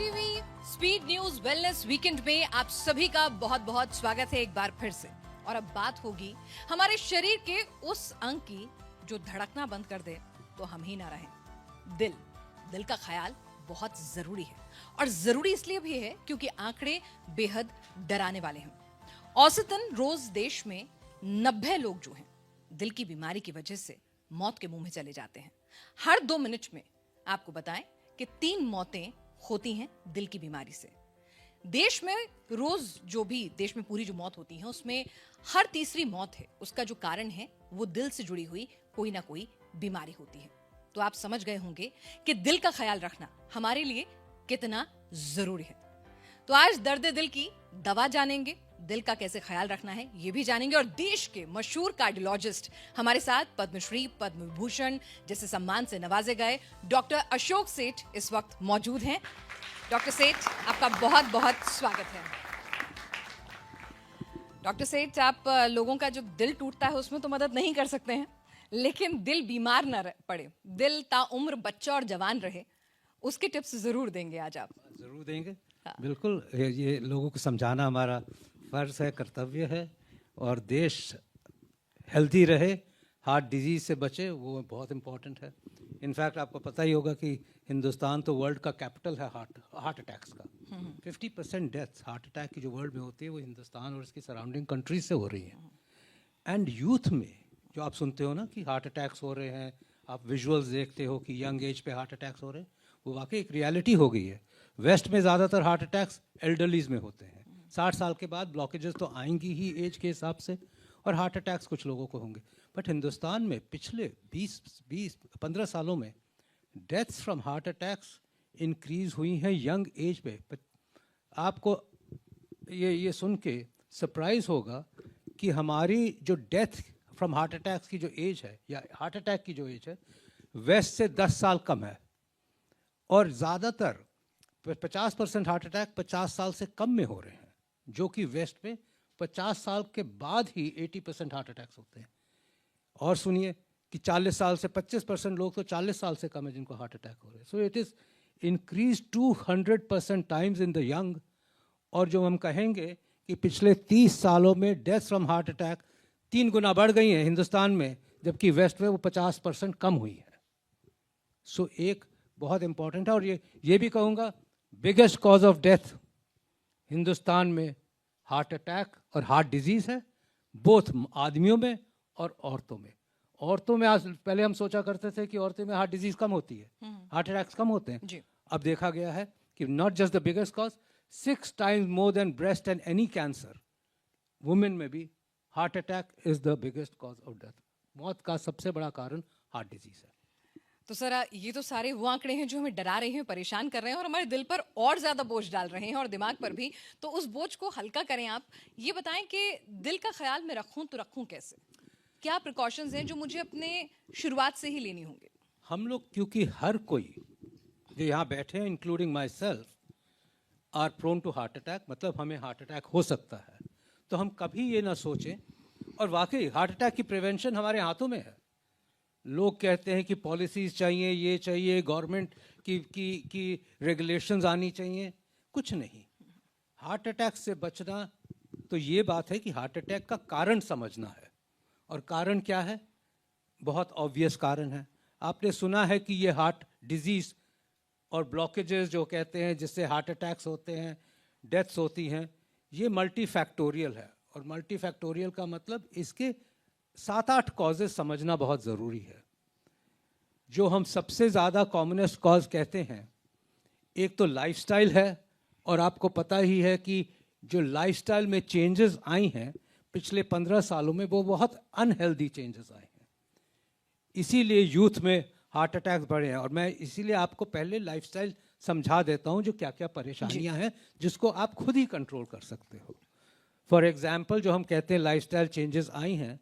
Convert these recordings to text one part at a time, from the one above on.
TV speed news wellness weekend में आप सभी का बहुत बहुत स्वागत है एक बार फिर से। और अब बात होगी हमारे शरीर के उस अंग की जो धड़कना बंद कर दे तो हम ही ना रहें। दिल का ख्याल बहुत जरूरी है और जरूरी इसलिए भी है क्योंकि आंकड़े बेहद डराने वाले हैं। औसतन रोज देश में 90 लोग जो हैं दिल की बीमारी की वजह से मौत के मुंह में चले जाते हैं। हर 2 मिनट में आपको बताएं कि 3 मौतें होती हैं दिल की बीमारी से। देश में रोज जो भी देश में पूरी जो मौत होती है उसमें हर तीसरी मौत है उसका जो कारण है वो दिल से जुड़ी हुई कोई ना कोई बीमारी होती है। तो आप समझ गए होंगे कि दिल का ख्याल रखना हमारे लिए कितना जरूरी है। तो आज दर्द दिल की दवा जानेंगे, दिल का कैसे ख्याल रखना है ये भी जानेंगे और देश के मशहूर कार्डियोलॉजिस्ट हमारे साथ पद्मश्री पद्म विभूषण जैसे सम्मान से नवाजे गए डॉक्टर अशोक सेठ इस वक्त मौजूद हैं। डॉक्टर सेठ आपका बहुत बहुत स्वागत है। डॉक्टर सेठ आप लोगों का जो दिल टूटता है उसमें तो मदद नहीं कर सकते हैं, लेकिन दिल बीमार ना पड़े, दिल ताउम्र बच्चा और जवान रहे उसके टिप्स जरूर देंगे आज आप। जरूर देंगे। हाँ। बिल्कुल, ये लोगों को समझाना हमारा फर्ज है, कर्तव्य है। और देश हेल्दी रहे, हार्ट डिजीज से बचे, वो बहुत इम्पोर्टेंट है। इनफैक्ट आपको पता ही होगा कि हिंदुस्तान तो वर्ल्ड का कैपिटल है हार्ट अटैक्स का। 50% डेथ्स हार्ट अटैक की जो वर्ल्ड में होती है वो हिंदुस्तान और इसकी सराउंडिंग कंट्रीज से हो रही है। एंड यूथ में जो आप सुनते हो ना कि हार्ट अटैक्स हो रहे हैं, आप विजुअल्स देखते हो कि यंग एज पे हार्ट अटैक्स हो रहे हैं, वो वाकई एक रियलिटी हो गई है। वेस्ट में ज़्यादातर हार्ट अटैक्स एल्डरलीज में होते हैं। 60 साल के बाद ब्लॉकेजेस तो आएंगी ही एज के हिसाब से, और हार्ट अटैक्स कुछ लोगों को होंगे। बट हिंदुस्तान में पिछले 20-15 सालों में deaths from heart attacks increase हुई हैं यंग एज पे। आपको ये सुन के सरप्राइज होगा कि हमारी जो डेथ फ्रॉम हार्ट अटैक्स की जो एज है या हार्ट अटैक की जो एज है वेस्ट से 10 साल कम है। और ज़्यादातर 50% हार्ट अटैक 50 साल से कम में हो रहे हैं, जो कि वेस्ट में 50 साल के बाद ही 80% हार्ट अटैक्स होते हैं। और सुनिए कि 40 साल से 25% लोग तो 40 साल से कम है जिनको हार्ट अटैक हो रहे हैं। So it is increase 200% times in the young. और जो हम कहेंगे कि पिछले 30 सालों में डेथ फ्रॉम हार्ट अटैक 3 गुना बढ़ गई हैं हिंदुस्तान में, जबकि वेस्ट में वो 50% कम हुई है। सो एक बहुत इंपॉर्टेंट है। और ये भी कहूँगा biggest cause of death Hindustan में हार्ट अटैक और हार्ट डिजीज है, बोथ आदमियों में और औरतों में। औरतों में आज पहले हम सोचा करते थे कि औरतों में हार्ट डिजीज कम होती है, हार्ट अटैक्स कम होते हैं जी। अब देखा गया है कि not just the biggest cause, 6 times more than breast and any cancer, women में भी heart attack is the biggest cause of death. मौत का सबसे बड़ा कारण हार्ट डिजीज है। तो सर ये तो सारे वो आंकड़े हैं जो हमें डरा रहे हैं, परेशान कर रहे हैं और हमारे दिल पर और ज्यादा बोझ डाल रहे हैं और दिमाग पर भी। तो उस बोझ को हल्का करें। आप ये बताएं कि दिल का ख्याल मैं रखूं तो रखूं कैसे, क्या प्रिकॉशंस हैं जो मुझे अपने शुरुआत से ही लेनी होंगे? हम लोग क्योंकि हर कोई जो यहाँ बैठे हैं including myself are prone to heart attack, मतलब हमें हार्ट अटैक हो सकता है, तो हम कभी ये ना सोचें। और वाकई हार्ट अटैक की प्रिवेंशन हमारे हाथों में है। लोग कहते हैं कि पॉलिसीज़ चाहिए, ये चाहिए, गवर्नमेंट की रेगुलेशंस आनी चाहिए, कुछ नहीं। हार्ट अटैक से बचना तो ये बात है कि हार्ट अटैक का कारण समझना है। और कारण क्या है? बहुत ऑब्वियस कारण है। आपने सुना है कि ये हार्ट डिजीज़ और ब्लॉकेजेस जो कहते हैं जिससे हार्ट अटैक्स होते हैं, डेथ्स होती हैं, ये मल्टीफैक्टोरियल है। और मल्टीफैक्टोरियल का मतलब इसके 7-8 कॉजेज समझना बहुत ज़रूरी है। जो हम सबसे ज़्यादा कॉमनेस्ट कॉज कहते हैं, एक तो लाइफस्टाइल है। और आपको पता ही है कि जो लाइफस्टाइल में चेंजेस आई हैं पिछले 15 सालों में, वो बहुत अनहेल्दी चेंजेस आए हैं, इसीलिए यूथ में हार्ट अटैक्स बढ़े हैं। और मैं इसीलिए आपको पहले लाइफस्टाइल समझा देता हूँ जो क्या क्या परेशानियाँ हैं जिसको आप खुद ही कंट्रोल कर सकते हो। फॉर एग्जाम्पल, जो हम कहते हैं लाइफस्टाइल चेंजेस आई हैं,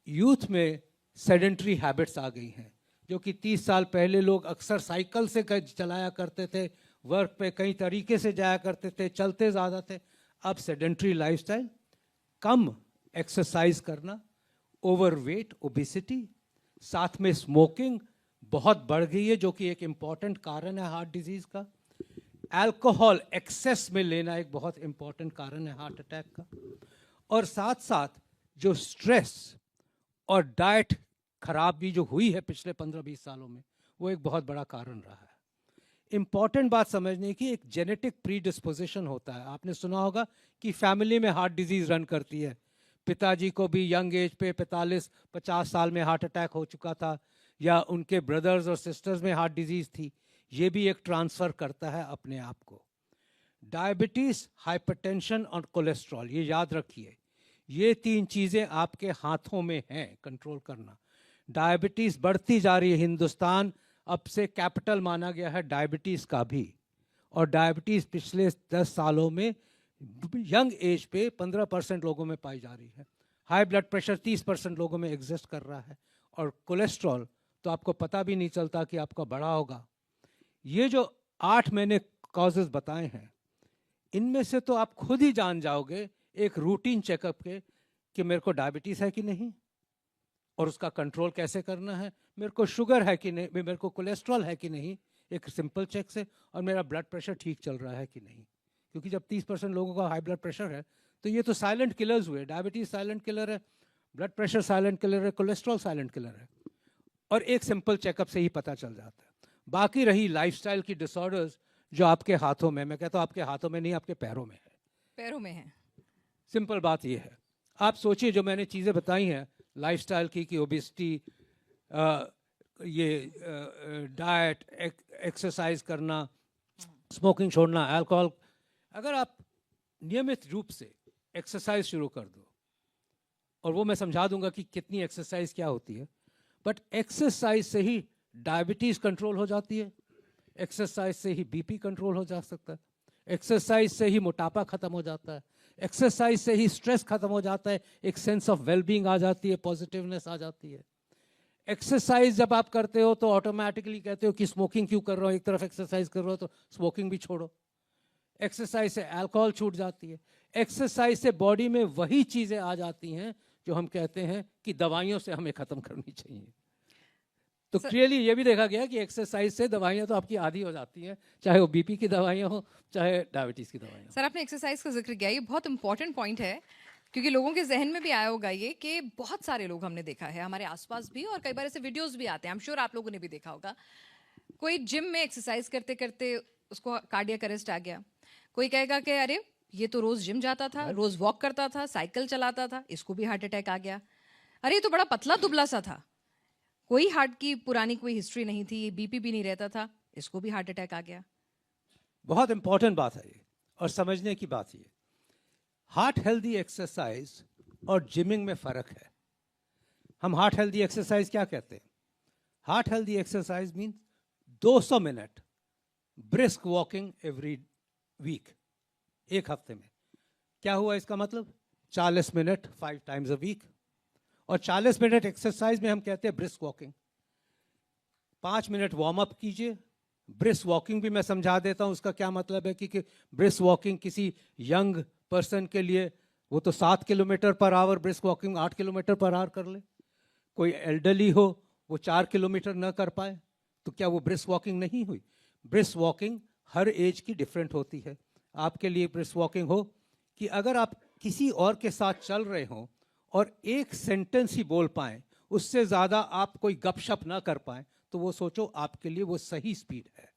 यूथ में सेडेंट्री हैबिट्स आ गई हैं, जो कि 30 साल पहले लोग अक्सर साइकिल से चलाया करते थे, वर्क पे कई तरीके से जाया करते थे, चलते ज़्यादा थे। अब सेडेंट्री लाइफस्टाइल, कम एक्सरसाइज करना, ओवरवेट, ओबेसिटी, साथ में स्मोकिंग बहुत बढ़ गई है, जो कि एक इम्पॉर्टेंट कारण है हार्ट डिजीज़ का। अल्कोहल एक्सेस में लेना एक बहुत इंपॉर्टेंट कारण है हार्ट अटैक का, और साथ साथ जो स्ट्रेस और डाइट खराब भी जो हुई है पिछले 15-20 सालों में, वो एक बहुत बड़ा कारण रहा है। इंपॉर्टेंट बात समझने की, एक जेनेटिक प्रीडिस्पोजिशन होता है। आपने सुना होगा कि फैमिली में हार्ट डिजीज रन करती है। पिताजी को भी यंग एज पे 45-50 साल में हार्ट अटैक हो चुका था, या उनके ब्रदर्स और सिस्टर्स में हार्ट डिजीज थी। ये भी एक ट्रांसफर करता है अपने आप को। डायबिटीज, हाइपरटेंशन और कोलेस्ट्रॉल, ये याद रखिए, ये 3 चीजें आपके हाथों में हैं कंट्रोल करना। डायबिटीज बढ़ती जा रही है, हिंदुस्तान अब से कैपिटल माना गया है डायबिटीज का भी, और डायबिटीज पिछले 10 सालों में यंग एज पे 15% लोगों में पाई जा रही है। हाई ब्लड प्रेशर 30% लोगों में एग्जिस्ट कर रहा है, और कोलेस्ट्रॉल तो आपको पता भी नहीं चलता कि आपका बढ़ा होगा। ये जो 8 मैंने कॉजेज बताए हैं, इनमें से तो आप खुद ही जान जाओगे एक रूटीन चेकअप के कि मेरे को डायबिटीज है कि नहीं, और उसका कंट्रोल कैसे करना है, मेरे को शुगर है कि नहीं, मेरे को कोलेस्ट्रॉल है कि नहीं, एक सिंपल चेक से, और मेरा ब्लड प्रेशर ठीक चल रहा है कि नहीं। क्योंकि जब 30% लोगों का हाई ब्लड प्रेशर है, तो ये तो साइलेंट किलर्स हुए। डायबिटीज साइलेंट किलर है, ब्लड प्रेशर साइलेंट किलर है, कोलेस्ट्रॉल साइलेंट किलर है, और एक सिंपल चेकअप से ही पता चल जाता है। बाकी रही लाइफस्टाइल की डिसऑर्डर्स, जो आपके हाथों में, मैं कहता हूँ आपके हाथों में नहीं, आपके पैरों में है। पैरों में है। सिंपल बात ये है। आप सोचिए, जो मैंने चीज़ें बताई हैं लाइफस्टाइल की, कि ओबेसिटी, ये डाइट, एक्सरसाइज करना, स्मोकिंग छोड़ना, अल्कोहल, अगर आप नियमित रूप से एक्सरसाइज शुरू कर दो, और वो मैं समझा दूंगा कि कितनी एक्सरसाइज क्या होती है, बट एक्सरसाइज से ही डायबिटीज कंट्रोल हो जाती है, एक्सरसाइज से ही बीपी कंट्रोल हो जा सकता है, एक्सरसाइज से ही मोटापा खत्म हो जाता है, एक्सरसाइज से ही स्ट्रेस खत्म हो जाता है, एक सेंस ऑफ वेलबींग आ जाती है, पॉजिटिवनेस आ जाती है। एक्सरसाइज जब आप करते हो तो ऑटोमेटिकली कहते हो कि स्मोकिंग क्यों कर रहे हो, एक तरफ एक्सरसाइज कर रहे हो तो स्मोकिंग भी छोड़ो। एक्सरसाइज से अल्कोहल छूट जाती है। एक्सरसाइज से बॉडी में वही चीजें आ जाती हैं जो हम कहते हैं कि दवाइयों से हमें खत्म करनी चाहिए। तो क्लियरली ये भी देखा गया कि एक्सरसाइज से दवाइयां तो आपकी आधी हो जाती हैं, चाहे वो बीपी की दवाइयां हो, चाहे डायबिटीज की दवाइयां। सर, आपने एक्सरसाइज का जिक्र किया, ये बहुत इंपॉर्टेंट पॉइंट है, क्योंकि लोगों के जहन में भी आया होगा ये कि बहुत सारे लोग हमने देखा है हमारे आसपास भी, और कई बार ऐसे वीडियोस भी आते हैं, आई एम श्योर आप लोगों ने भी देखा होगा। कोई जिम में एक्सरसाइज करते करते उसको कार्डियक अरेस्ट आ गया। कोई कहेगा कि अरे ये तो रोज जिम जाता था, रोज वॉक करता था, साइकिल चलाता था, इसको भी हार्ट अटैक आ गया। अरे ये तो बड़ा पतला दुबला सा था, कोई हार्ट की पुरानी कोई हिस्ट्री नहीं थी, बीपी भी नहीं रहता था, इसको भी हार्ट अटैक आ गया। बहुत इंपॉर्टेंट बात है ये, और समझने की बात ये, हार्ट हेल्दी एक्सरसाइज और जिमिंग में फर्क है। हम हार्ट हेल्दी एक्सरसाइज क्या कहते हैं? Heart healthy exercise mean 200 minute brisk walking every week, एक हफ्ते में। क्या हुआ इसका मतलब? 40 मिनट 5 टाइम्स अ वीक, और 40 मिनट एक्सरसाइज में हम कहते हैं brisk walking. 5 minute warm up कीजिए। ब्रिस्क वॉकिंग भी मैं समझा देता हूं, उसका क्या मतलब है कि ब्रिस्क वॉकिंग किसी यंग पर्सन के लिए, वो तो 7 kilometre per hour brisk walking 8 kilometre per hour कर ले। कोई एल्डरली हो, वो 4 किलोमीटर न कर पाए, तो क्या वो ब्रिस्क वॉकिंग नहीं हुई? ब्रिस्क वॉकिंग हर एज की डिफरेंट होती है। आपके लिए ब्रिस्क वॉकिंग हो कि अगर आप किसी और के साथ चल रहे हो और एक सेंटेंस ही बोल पाएं, उससे ज़्यादा आप कोई गपशप ना कर पाएं, तो वो सोचो आपके लिए वो सही स्पीड है।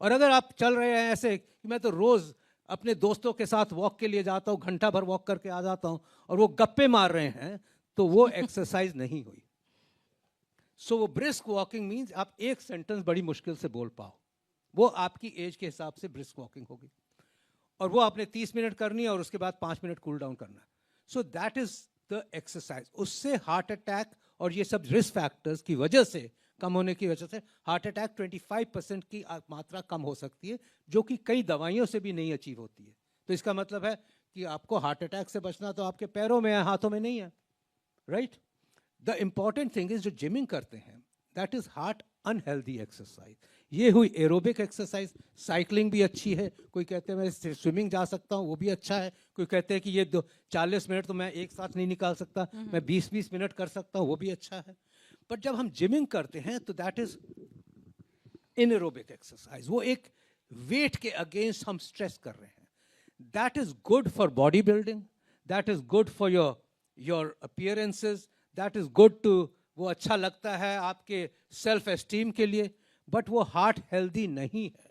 और अगर आप चल रहे हैं ऐसे कि मैं तो रोज़ अपने दोस्तों के साथ वॉक के लिए जाता हूँ, घंटा भर वॉक करके आ जाता हूँ, और वो गप्पे मार रहे हैं, तो वो एक्सरसाइज नहीं हुई। सो वो ब्रिस्क वॉकिंग मीन्स आप एक सेंटेंस बड़ी मुश्किल से बोल पाओ, वो आपकी एज के हिसाब से ब्रिस्क वॉकिंग होगी, और वो आपने 30 मिनट करनी है और उसके बाद 5 मिनट कूल डाउन करना है। So that is the exercise. उससे हार्ट अटैक और ये सब रिस्क फैक्टर्स की वजह से, कम होने की वजह से, हार्ट अटैक 25% की मात्रा कम हो सकती है, जो कि कई दवाइयों से भी नहीं अचीव होती है। तो इसका मतलब है कि आपको हार्ट अटैक से बचना तो आपके पैरों में है, हाथों में नहीं है, right? The important thing is जो जिमिंग करते हैं, that is heart unhealthy exercise. ये हुई एरोबिक एक्सरसाइज। साइकिलिंग भी अच्छी है, कोई कहते हैं मैं स्विमिंग जा सकता हूँ, वो भी अच्छा है। कोई कहते हैं कि ये 40 मिनट तो मैं एक साथ नहीं निकाल सकता, मैं 20-20 मिनट कर सकता हूँ, वो भी अच्छा है। बट जब हम जिमिंग करते हैं तो दैट इज इनएरोबिक एक्सरसाइज। वो एक वेट के अगेंस्ट हम स्ट्रेस कर रहे हैं, that is good for body building, that is good for your appearances, that is good too, वो अच्छा लगता है आपके सेल्फ एस्टीम के लिए, बट वो हार्ट हेल्दी नहीं है,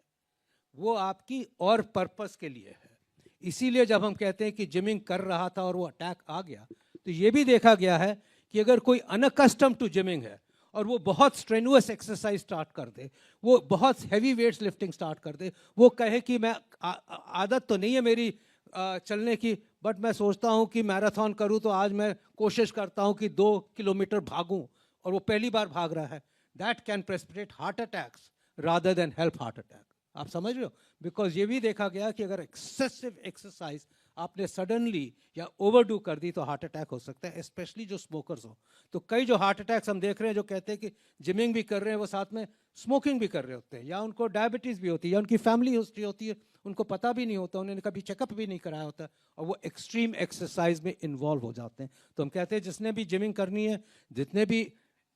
वो आपकी और पर्पस के लिए है। इसीलिए जब हम कहते हैं कि जिमिंग कर रहा था और वो अटैक आ गया, तो ये भी देखा गया है कि अगर कोई अनकस्टम टू जिमिंग है और वो बहुत स्ट्रेनुअस एक्सरसाइज स्टार्ट कर दे, वो बहुत हैवी वेट्स लिफ्टिंग स्टार्ट कर दे, वो कहे कि मैं आदत तो नहीं है मेरी चलने की, बट मैं सोचता हूँ कि मैराथन करूँ तो आज मैं कोशिश करता हूँ कि 2 किलोमीटर भागूं, और वो पहली बार भाग रहा है, that can precipitate heart attacks rather than help heart attack. आप समझ रहे हो? बिकॉज ये भी देखा गया कि अगर एक्सेसिव एक्सरसाइज आपने सडनली या ओवरडू कर दी तो हार्ट अटैक हो सकता है, स्पेशली जो स्मोकर्स हो। तो कई जो हार्ट अटैक्स हम देख रहे हैं जो कहते हैं कि जिमिंग भी कर रहे हैं वो साथ में स्मोकिंग भी कर रहे होते हैं, या उनको डायबिटीज़ भी होती है, या उनकी फैमिली हिस्ट्री होती है, उनको पता भी नहीं होता, उन्होंने कभी चेकअप भी नहीं कराया होता, और वो एक्सट्रीम एक्सरसाइज में इन्वॉल्व हो जाते हैं। तो हम कहते हैं जिसने भी जिमिंग करनी है, जितने भी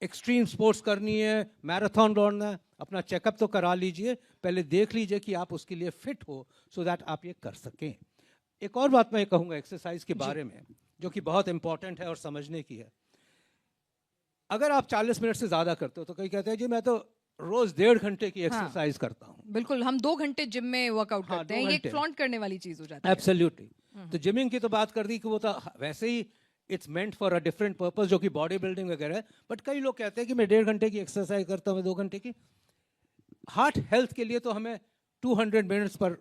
एक्सट्रीम स्पोर्ट्स करनी है, मैराथन दौड़ना है, अपना चेकअप तो करा लीजिए, पहले देख लीजिए कि आप उसके लिए फिट हो, सो दैट आप ये कर सकें। एक और बात मैं कहूँगा एक्सरसाइज के बारे में जो कि बहुत इंपॉर्टेंट है और समझने की है। अगर आप 40 मिनट से ज़्यादा करते हो तो कई कहते हैं जी मैं तो रोज 1.5 घंटे की एक्सरसाइज करता हूँ। बिल्कुल, हम 2 घंटे जिम में वर्कआउट करते हैं, ये एक फ्लॉन्ट करने वाली चीज हो जाती है। एब्सोल्युटली। तो जिमिंग की तो बात कर दी कि वो तो वैसे ही it's meant for a different purpose, जो कि बॉडी बिल्डिंग वगैरह है, बट कई लोग कहते हैं कि मैं 1.5 घंटे की एक्सरसाइज करता हूँ, 2 घंटे की। हार्ट हेल्थ के लिए तो हमें 200 मिनट्स पर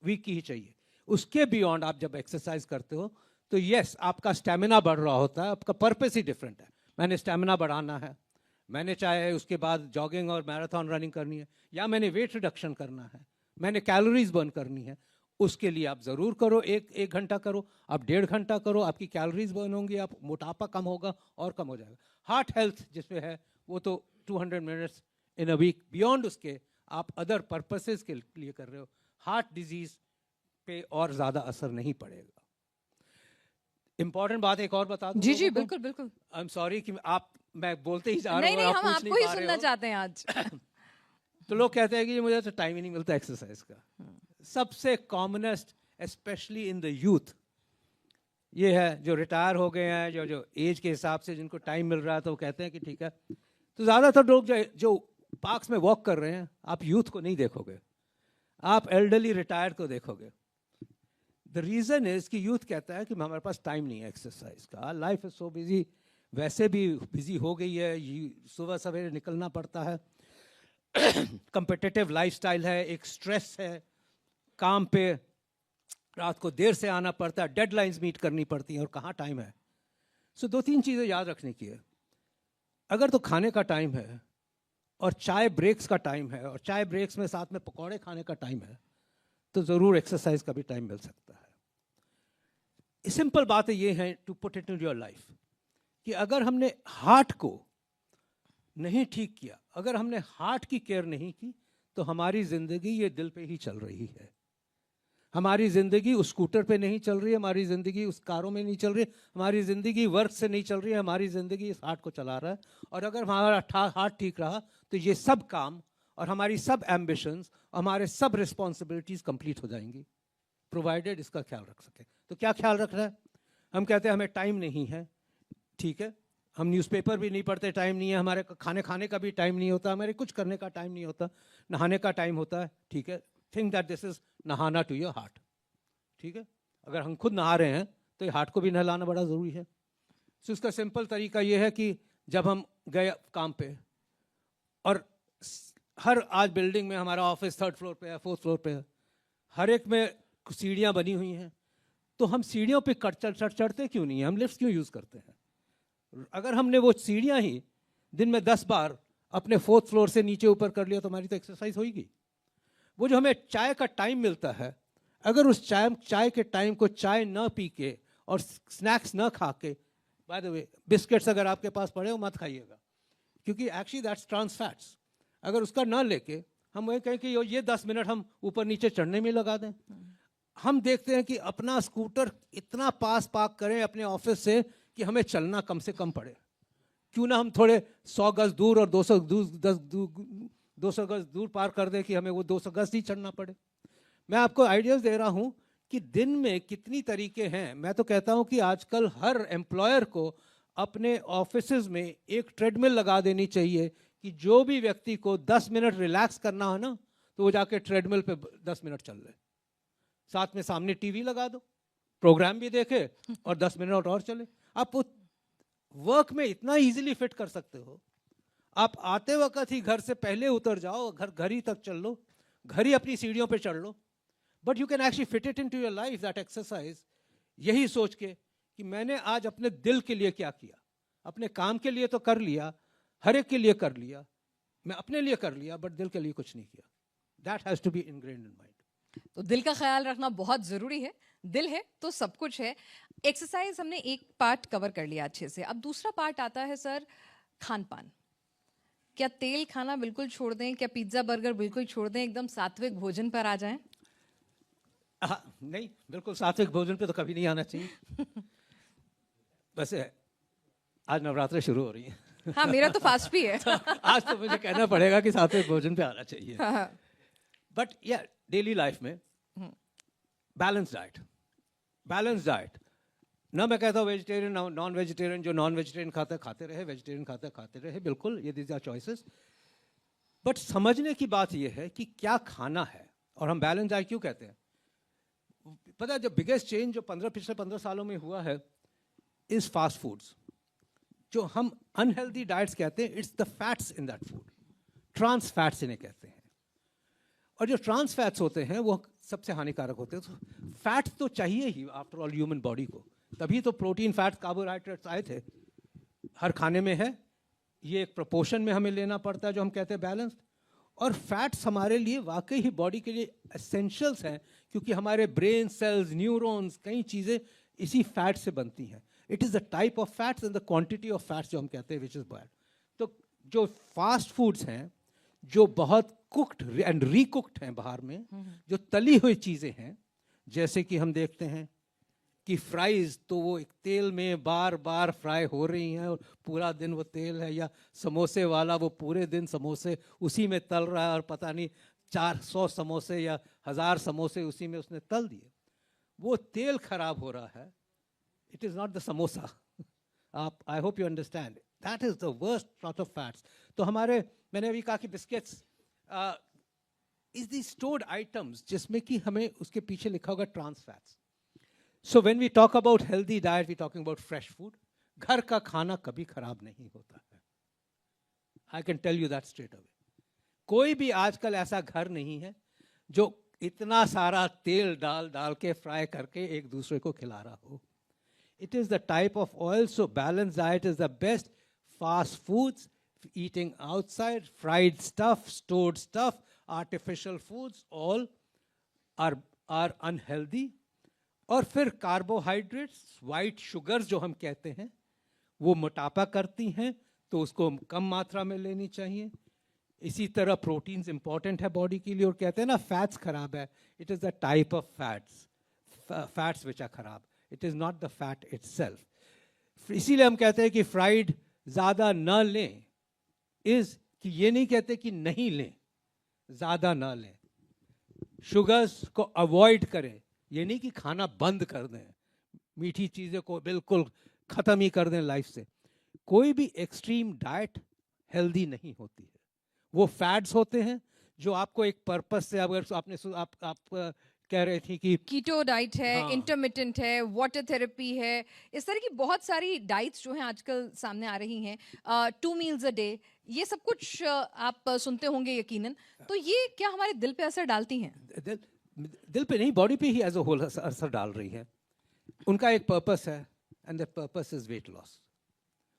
वीक की ही चाहिए। उसके बियॉन्ड आप जब एक्सरसाइज करते हो तो यस आपका स्टेमिना बढ़ रहा होता है, आपका पर्पस ही डिफरेंट है। मैंने स्टेमिना बढ़ाना है, मैंने चाहे उसके बाद जॉगिंग और मैराथन रनिंग करनी है, या मैंने वेट रिडक्शन करना है, मैंने कैलोरीज बर्न करनी है, उसके लिए आप ज़रूर करो। एक घंटा करो, आप 1.5 घंटा करो, आपकी कैलोरीज बर्न होंगी, आप मोटापा कम होगा और कम हो जाएगा। हार्ट हेल्थ जिसमें है वो तो 200 minutes in a week, beyond उसके आप अदर पर्पसेस के लिए कर रहे हो, हार्ट डिजीज पे और ज़्यादा असर नहीं पड़ेगा। इंपॉर्टेंट बात एक और बता दूं। जी जी बिल्कुल बिल्कुल। आई एम सॉरी कि मैं बोलते ही जा रहा हूँ, नहीं, आप हम पूछ आपको नहीं ही पा रहे सुनना हो। चाहते हैं आज। तो लोग कहते हैं कि मुझे तो टाइम ही नहीं मिलता एक्सरसाइज का। सबसे commonest specially in the youth ये है, जो रिटायर हो गए हैं, जो एज के हिसाब से जिनको टाइम मिल रहा है, तो वो कहते हैं कि ठीक है। तो ज़्यादातर लोग जो पार्क्स में वॉक कर रहे हैं, आप यूथ को नहीं देखोगे, आप एल्डरली रिटायर्ड को देखोगे। द रीज़न इज कि यूथ कहता है कि हमारे पास टाइम नहीं है एक्सरसाइज का, लाइफ इज सो बिजी, वैसे भी बिजी हो गई है, सुबह सवेरे निकलना पड़ता है, कंपिटिटिव लाइफस्टाइल है, एक स्ट्रेस है, काम पे रात को देर से आना पड़ता है, डेडलाइंस मीट करनी पड़ती हैं, और कहाँ टाइम है। सो 2-3 चीज़ें याद रखने की है। अगर तो खाने का टाइम है और चाय ब्रेक्स का टाइम है, और चाय ब्रेक्स में साथ में पकौड़े खाने का टाइम है, तो ज़रूर एक्सरसाइज का भी टाइम मिल सकता है। सिंपल बातें ये हैं to put it in your life कि अगर हमने हार्ट को नहीं ठीक किया, अगर हमने हार्ट की केयर नहीं की, तो हमारी ज़िंदगी ये दिल पे ही चल रही है। हमारी ज़िंदगी उस स्कूटर पे नहीं चल रही है, हमारी ज़िंदगी उस कारों में नहीं चल रही है, हमारी ज़िंदगी वर्क से नहीं चल रही है, हमारी ज़िंदगी इस हार्ट को चला रहा है। और अगर हमारा हार्ट ठीक रहा तो ये सब काम और हमारी सब एम्बिशंस, हमारे सब रिस्पॉन्सिबिलिटीज़ कंप्लीट हो जाएंगी, प्रोवाइडेड इसका ख्याल रख सके। तो क्या ख्याल रख रहा है? हम कहते हैं हमें टाइम नहीं है, ठीक है, हम न्यूज़पेपर भी नहीं पढ़ते, टाइम नहीं है, हमारे खाने का भी टाइम नहीं होता, हमारे कुछ करने का टाइम नहीं होता, नहाने का टाइम होता है, ठीक है। थिंक दैट दिस इज नहाना टू योर हार्ट, ठीक है। अगर हम खुद नहा रहे हैं तो ये हार्ट को भी नहलाना बड़ा ज़रूरी है। तो इसका सिंपल तरीका ये है कि जब हम गए काम पे, और हर आज बिल्डिंग में हमारा ऑफिस 3rd फ्लोर पे है, 4th फ्लोर पे है, हर एक में सीढ़ियाँ बनी हुई हैं, तो हम सीढ़ियों पे चढ़ते क्यों नहीं है? हम लिफ्ट क्यों यूज़ करते हैं? अगर हमने वो सीढ़ियाँ ही दिन में 10 बार अपने 4th फ्लोर से नीचे ऊपर कर लिया तो हमारी तो एक्सरसाइज होगी। वो जो हमें चाय का टाइम मिलता है, अगर उस चाय के टाइम को चाय न पी के और स्नैक्स न खा के, बाय द वे बिस्किट्स अगर आपके पास पड़े हो मत खाइएगा, क्योंकि एक्चुअली दैट्स ट्रांस फैट्स। अगर उसका न लेके हम वही कहें कि ये 10 मिनट हम ऊपर नीचे चढ़ने में लगा दें। हम देखते हैं कि अपना स्कूटर इतना पास पार्क करें अपने ऑफिस से कि हमें चलना कम से कम पड़े। क्यों ना हम थोड़े 100 गज दूर और 200 गज 200 गज दूर पार कर दे कि हमें वो 200 गज ही चढ़ना पड़े। मैं आपको आइडियाज दे रहा हूँ कि दिन में कितनी तरीके हैं। मैं तो कहता हूँ कि आजकल हर एम्प्लॉयर को अपने ऑफिसेज में एक ट्रेडमिल लगा देनी चाहिए कि जो भी व्यक्ति को 10 मिनट रिलैक्स करना हो ना, तो वो जाके ट्रेडमिल पे 10 मिनट चल ले। साथ में सामने टीवी लगा दो, प्रोग्राम भी देखे और 10 मिनट और चले। आप वर्क में इतना इजीली फिट कर सकते हो। आप आते वक्त ही घर से पहले उतर जाओ, घर ही तक चल लो, घर ही अपनी सीढ़ियों पे चढ़ लो। But you can actually fit it into your life that exercise, यही सोच के कि मैंने आज अपने दिल के लिए क्या किया। अपने काम के लिए तो कर लिया, हर एक के लिए कर लिया, मैं अपने लिए कर लिया, बट दिल के लिए कुछ नहीं किया। That has to be ingrained in mind. तो दिल का ख्याल रखना बहुत जरूरी है। दिल है तो सब कुछ है। एक्सरसाइज हमने एक पार्ट कवर कर लिया अच्छे से। अब दूसरा पार्ट आता है सर, खान पान। क्या तेल खाना बिल्कुल छोड़ दें? क्या पिज्जा बर्गर बिल्कुल छोड़ दें? एकदम सात्विक भोजन पर आ जाएं? नहीं, बिल्कुल सात्विक भोजन पे तो कभी नहीं आना चाहिए। वैसे आज नवरात्र शुरू हो रही है। हाँ, मेरा तो फास्ट भी है। आज तो मुझे कहना पड़ेगा कि सात्विक भोजन पे आना चाहिए। बट या डेली लाइफ में बैलेंस डाइट ना, मैं कहता हूँ वेजिटेरियन नॉन वेजिटेरियन, जो नॉन वेजिटेरियन खाते रहे, वेजिटेरियन खाते रहे, बिल्कुल ये दीज आर चॉइसेस। बट समझने की बात ये है कि क्या खाना है। और हम बैलेंस डाइट क्यों कहते हैं? पता है, जो बिगेस्ट चेंज जो पिछले 15 सालों में हुआ है इज फास्ट फूड्स। जो हम अनहेल्दी डाइट्स कहते हैं, it's the fats in that food, trans fats इन्हें कहते हैं। और जो ट्रांस फैट्स होते हैं वो सबसे हानिकारक होते हैं। तो फैट तो चाहिए ही आफ्टर ऑल ह्यूमन बॉडी को, तभी तो प्रोटीन, फैट, कार्बोहाइड्रेट्स आए थे। हर खाने में है, ये एक प्रोपोर्शन में हमें लेना पड़ता है जो हम कहते हैं बैलेंस्ड। और फैट्स हमारे लिए वाकई ही बॉडी के लिए एसेंशियल्स हैं, क्योंकि हमारे ब्रेन सेल्स, न्यूरॉन्स, कई चीज़ें इसी फैट से बनती हैं। It is the type of fats and the quantity of fats जो हम कहते हैं विच इज़ बैड। तो जो फास्ट फूड्स हैं, जो बहुत कुक्ड एंड रीकुक्ड हैं बाहर में, जो तली हुई चीज़ें हैं, जैसे कि हम देखते हैं कि फ्राइज तो वो एक तेल में बार बार फ्राई हो रही हैं और पूरा दिन वो तेल है, या समोसे वाला वो पूरे दिन समोसे उसी में तल रहा है और पता नहीं 400 समोसे या 1000 समोसे उसी में उसने तल दिए। वो तेल खराब हो रहा है। It is not the samosa. आप, I hope you understand, that is the worst sort of fats. तो हमारे, मैंने अभी कहा कि biscuits is the stored items जिसमें कि हमें उसके पीछे लिखा होगा trans fats. So when we talk about healthy diet, we're talking about fresh food. घर का खाना कभी खराब नहीं होता है। I can tell you that straight away. कोई भी आजकल ऐसा घर नहीं है जो इतना सारा तेल डाल के फ्राई करके एक दूसरे को खिला रहा हो। It is the type of oil, so balanced diet is the best. Fast foods, eating outside, fried stuff, stored stuff, artificial foods, all are unhealthy. और फिर कार्बोहाइड्रेट्स, वाइट शुगर्स जो हम कहते हैं, वो मोटापा करती हैं, तो उसको कम मात्रा में लेनी चाहिए। इसी तरह प्रोटीन्स इंपॉर्टेंट है बॉडी के लिए। और कहते हैं ना फैट्स खराब है, it is the type of fats which are खराब, it is not the fat itself. इसीलिए हम कहते हैं कि फ्राइड ज़्यादा न लें, इज़ कि ये नहीं कहते कि नहीं लें, ज़्यादा ना लें। शुगर्स को अवॉइड करें, ये नहीं कि खाना बंद कर दें, मीठी चीज़ें को बिल्कुल ख़त्म ही कर दें लाइफ से। कोई भी एक्सट्रीम डाइट हेल्दी नहीं होती है। वो फैट्स होते हैं जो आपको एक पर्पस से, अगर आपने आप कह रहे थी कि कीटो डाइट है, हाँ, इंटरमिटेंट है, वाटर थेरेपी है, इस तरह की बहुत सारी डाइट्स जो हैं आजकल सामने आ रही हैं, 2 मील्स अ डे, ये सब कुछ आप सुनते होंगे यकीनन। तो ये क्या हमारे दिल पे असर डालती हैं? दिल पे नहीं, बॉडी पे ही एज अ होल असर डाल रही है। उनका एक पर्पस है and that purpose is weight loss.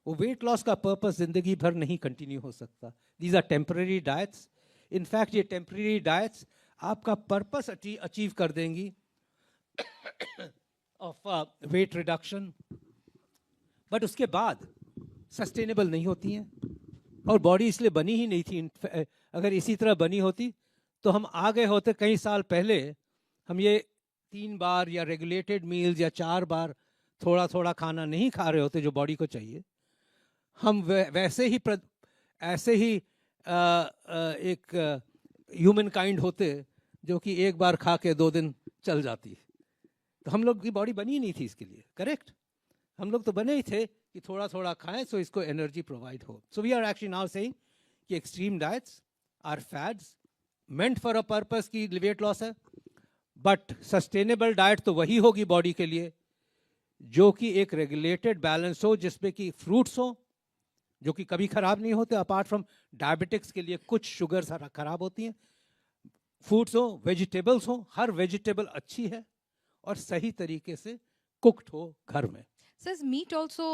वो वेट लॉस का पर्पस जिंदगी भर नहीं कंटिन्यू हो सकता। These are temporary diets. In fact ये टेम्पररी डाइट्स आपका पर्पस अचीव कर देंगी ऑफ वेट रिडक्शन, बट उसके बाद सस्टेनेबल नहीं होती हैं। और बॉडी इसलिए बनी ही नहीं थी। अगर इसी तरह बनी होती तो हम आ गए होते कई साल पहले। हम ये 3 बार या रेगुलेटेड मील्स या 4 बार थोड़ा थोड़ा खाना नहीं खा रहे होते जो बॉडी को चाहिए। हम वैसे ही ऐसे ही एक ह्यूमन काइंड होते जो कि एक बार खा के 2 दिन चल जाती, तो हम लोग की बॉडी बनी ही नहीं थी इसके लिए, करेक्ट? हम लोग तो बने ही थे कि थोड़ा थोड़ा खाएं सो इसको एनर्जी प्रोवाइड हो. So we are actually now saying कि extreme diets are fads meant for a purpose की वेट लॉस है, बट सस्टेनेबल डाइट तो वही होगी बॉडी के लिए जो कि एक रेगुलेटेड बैलेंस हो, जिसमें कि फ्रूट्स हो जो कि कभी खराब नहीं होते, अपार्ट फ्रॉम डायबिटिक्स के लिए कुछ शुगर खराब होती हैं. फ्रूट्स हो, वेजिटेबल्स हो, हर वेजिटेबल अच्छी है और सही तरीके से कुक्ड हो घर में. Says meat also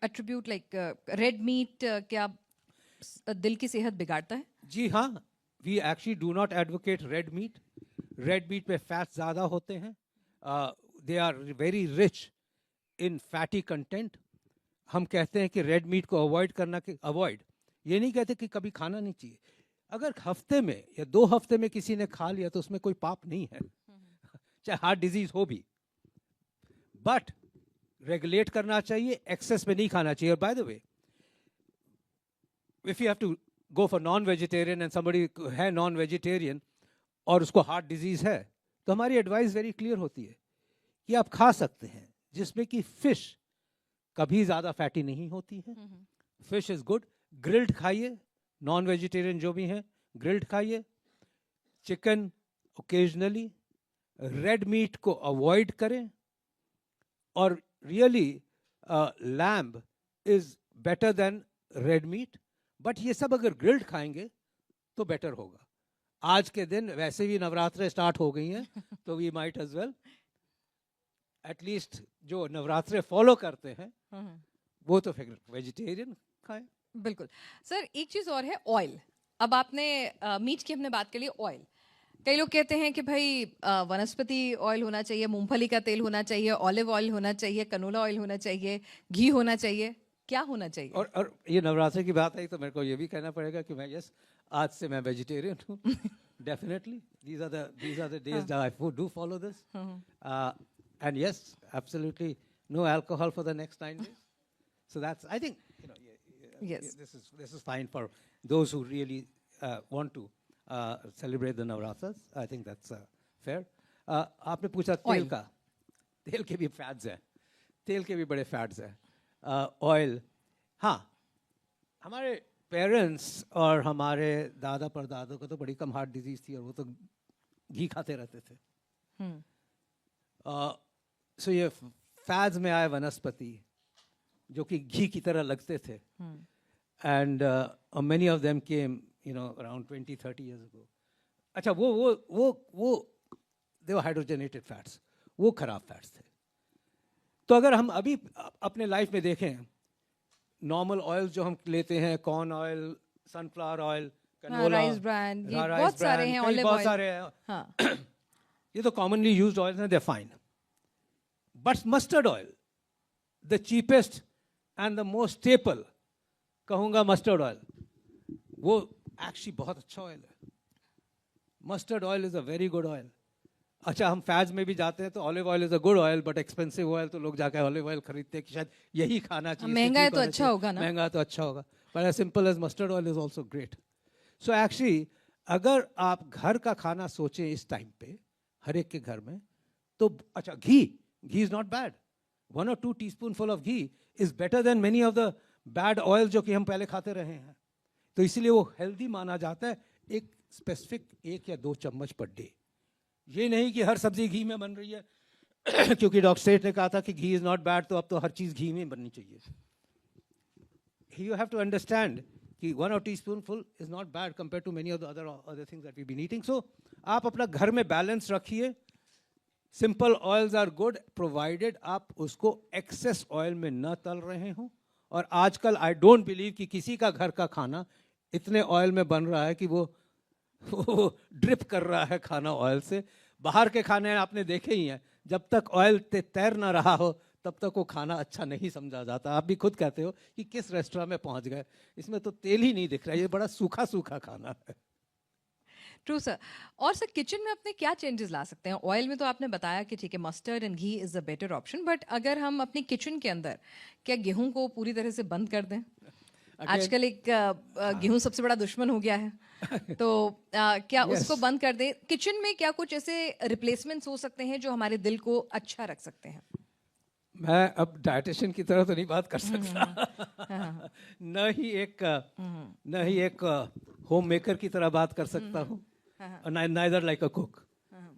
attribute like red meat क्या दिल की सेहत बिगाड़ता है? जी हाँ, we actually do not advocate red meat. Red meat में फैट्स ज़्यादा होते हैं, they are very rich in fatty content. हम कहते हैं कि रेड मीट को अवॉइड करना, कि अवॉइड ये नहीं कहते कि कभी खाना नहीं चाहिए. अगर हफ्ते में या 2 हफ्ते में किसी ने खा लिया तो उसमें कोई पाप नहीं है, चाहे हार्ट डिजीज हो भी, बट रेगुलेट करना चाहिए, एक्सेस में नहीं खाना चाहिए. और by the way, if you have to go for non vegetarian and somebody है नॉन वेजिटेरियन और उसको हार्ट डिजीज है, तो हमारी एडवाइस वेरी क्लियर होती है कि आप खा सकते हैं जिसमें कि फिश कभी ज़्यादा फैटी नहीं होती है. Fish is good. ग्रिल्ड खाइए, नॉन वेजिटेरियन जो भी हैं ग्रिल्ड खाइए. Chicken occasionally. रेड मीट को अवॉइड करें. और really lamb is better then red meat, but ये सब अगर ग्रिल्ड खाएंगे तो बेटर होगा. आज के दिन वैसे भी नवरात्रे स्टार्ट हो गई हैं तो we might as well at least जो नवरात्रे फॉलो करते हैं वो तो फिर वेजिटेरियन खाएं. बिल्कुल सर. एक चीज और है, ऑयल. अब आपने मीट की हमने बात कर ली. ऑयल, कई लोग कहते हैं कि भाई वनस्पति ऑयल होना चाहिए, मूंगफली का तेल होना चाहिए, ऑलिव ऑयल होना चाहिए, कनोला ऑयल होना चाहिए, घी होना चाहिए. क्या होना चाहिए? और ये नवरात्रि की बात आई तो मेरे को ये भी कहना पड़ेगा कि मैं आज से मैं वेजिटेरियन हूँ. Definitely these are the days that I do follow this. And yes, absolutely no alcohol for the next 9 days. So that's, I think, Yes. this is fine for those who really want to celebrate the Navratras. I think that's fair. आपने पूछा तेल का. तेल के भी fats हैं, तेल के भी बड़े फैट्स हैं. ऑयल, हाँ, हमारे पेरेंट्स और हमारे दादा परदादों को तो बड़ी कम हार्ट डिजीज थी और वो तो घी खाते रहते थे. सो ये फैट्स में आए वनस्पति जो कि घी की तरह लगते थे. And many of them came around 20-30 years ago. अच्छा, वो दे वर हाइड्रोजनेटेड फैट्स, वो खराब फैट्स थे. तो अगर हम अभी अपने लाइफ में देखें, नॉर्मल ऑयल जो हम लेते हैं, corn oil, sunflower oil, canola, rice brand, बहुत सारे हैं, ऑलिव बहुत ऑयल. सारे हैं. ये तो कॉमनली यूज्ड ऑयल हैं, they fine. But mustard oil, the cheapest and the most staple, कहूँगा मस्टर्ड ऑयल, वो एक्चुअली बहुत अच्छा ऑयल है. Mustard oil is a very good oil. अच्छा, हम फैट्स में भी जाते हैं तो olive oil is a good oil, but expensive oil, तो लोग जाकर ऑलिव ऑयल खरीदते हैं कि शायद यही खाना चाहिए. महंगा है तो अच्छा होगा ना. महंगा तो अच्छा होगा, but as simple as mustard oil is also great. So actually अगर आप घर का खाना सोचें इस टाइम पे हर एक के घर में, तो अच्छा, ghee is not bad. 1 or 2 teaspoonful of ghee is better than many of the bad oil जो कि हम पहले खाते रहे हैं. तो इसीलिए वो हेल्दी माना जाता है. एक स्पेसिफिक 1 या 2 चम्मच पर डे. ये नहीं कि हर सब्जी घी में बन रही है क्योंकि डॉक्टर सेठ ने कहा था कि घी इज नॉट बैड, तो अब तो हर चीज घी में बननी चाहिए. यू हैव टू अंडरस्टैंड कि 1 or 2 teaspoonful is not bad compare to many of the other things that we been eating. So आप अपना घर में बैलेंस रखिए. Simple oils are good provided आप उसको एक्सेस ऑयल में न तल रहे हो. और आजकल आई डोंट बिलीव कि किसी का घर का खाना इतने ऑयल में बन रहा है कि वो ड्रिप कर रहा है खाना ऑयल से. बाहर के खाने आपने देखे ही हैं, जब तक ऑयल तैर ना रहा हो तब तक वो खाना अच्छा नहीं समझा जाता. आप भी खुद कहते हो कि किस रेस्टोरेंट में पहुंच गए, इसमें तो तेल ही नहीं दिख रहा है, ये बड़ा सूखा सूखा खाना है. True sir. और सर, किचन में अपने क्या चेंजेस ला सकते हैं? ऑयल में तो आपने बताया कि ठीक है, mustard and ghee is a better option, but अगर हम अपनी किचन के अंदर क्या गेहूं को पूरी तरह से बंद कर दें? आजकल एक गेहूं सबसे बड़ा दुश्मन हो गया है तो क्या Yes. उसको बंद कर दें? किचन में क्या कुछ ऐसे रिप्लेसमेंट्स हो सकते हैं जो हमारे दिल को अच्छा रख सकते हैं? मैं अब डाइटिशियन की तरह तो नहीं बात कर सकता न ही एक होम मेकर की तरह बात कर सकता हूँ, neither like a cook.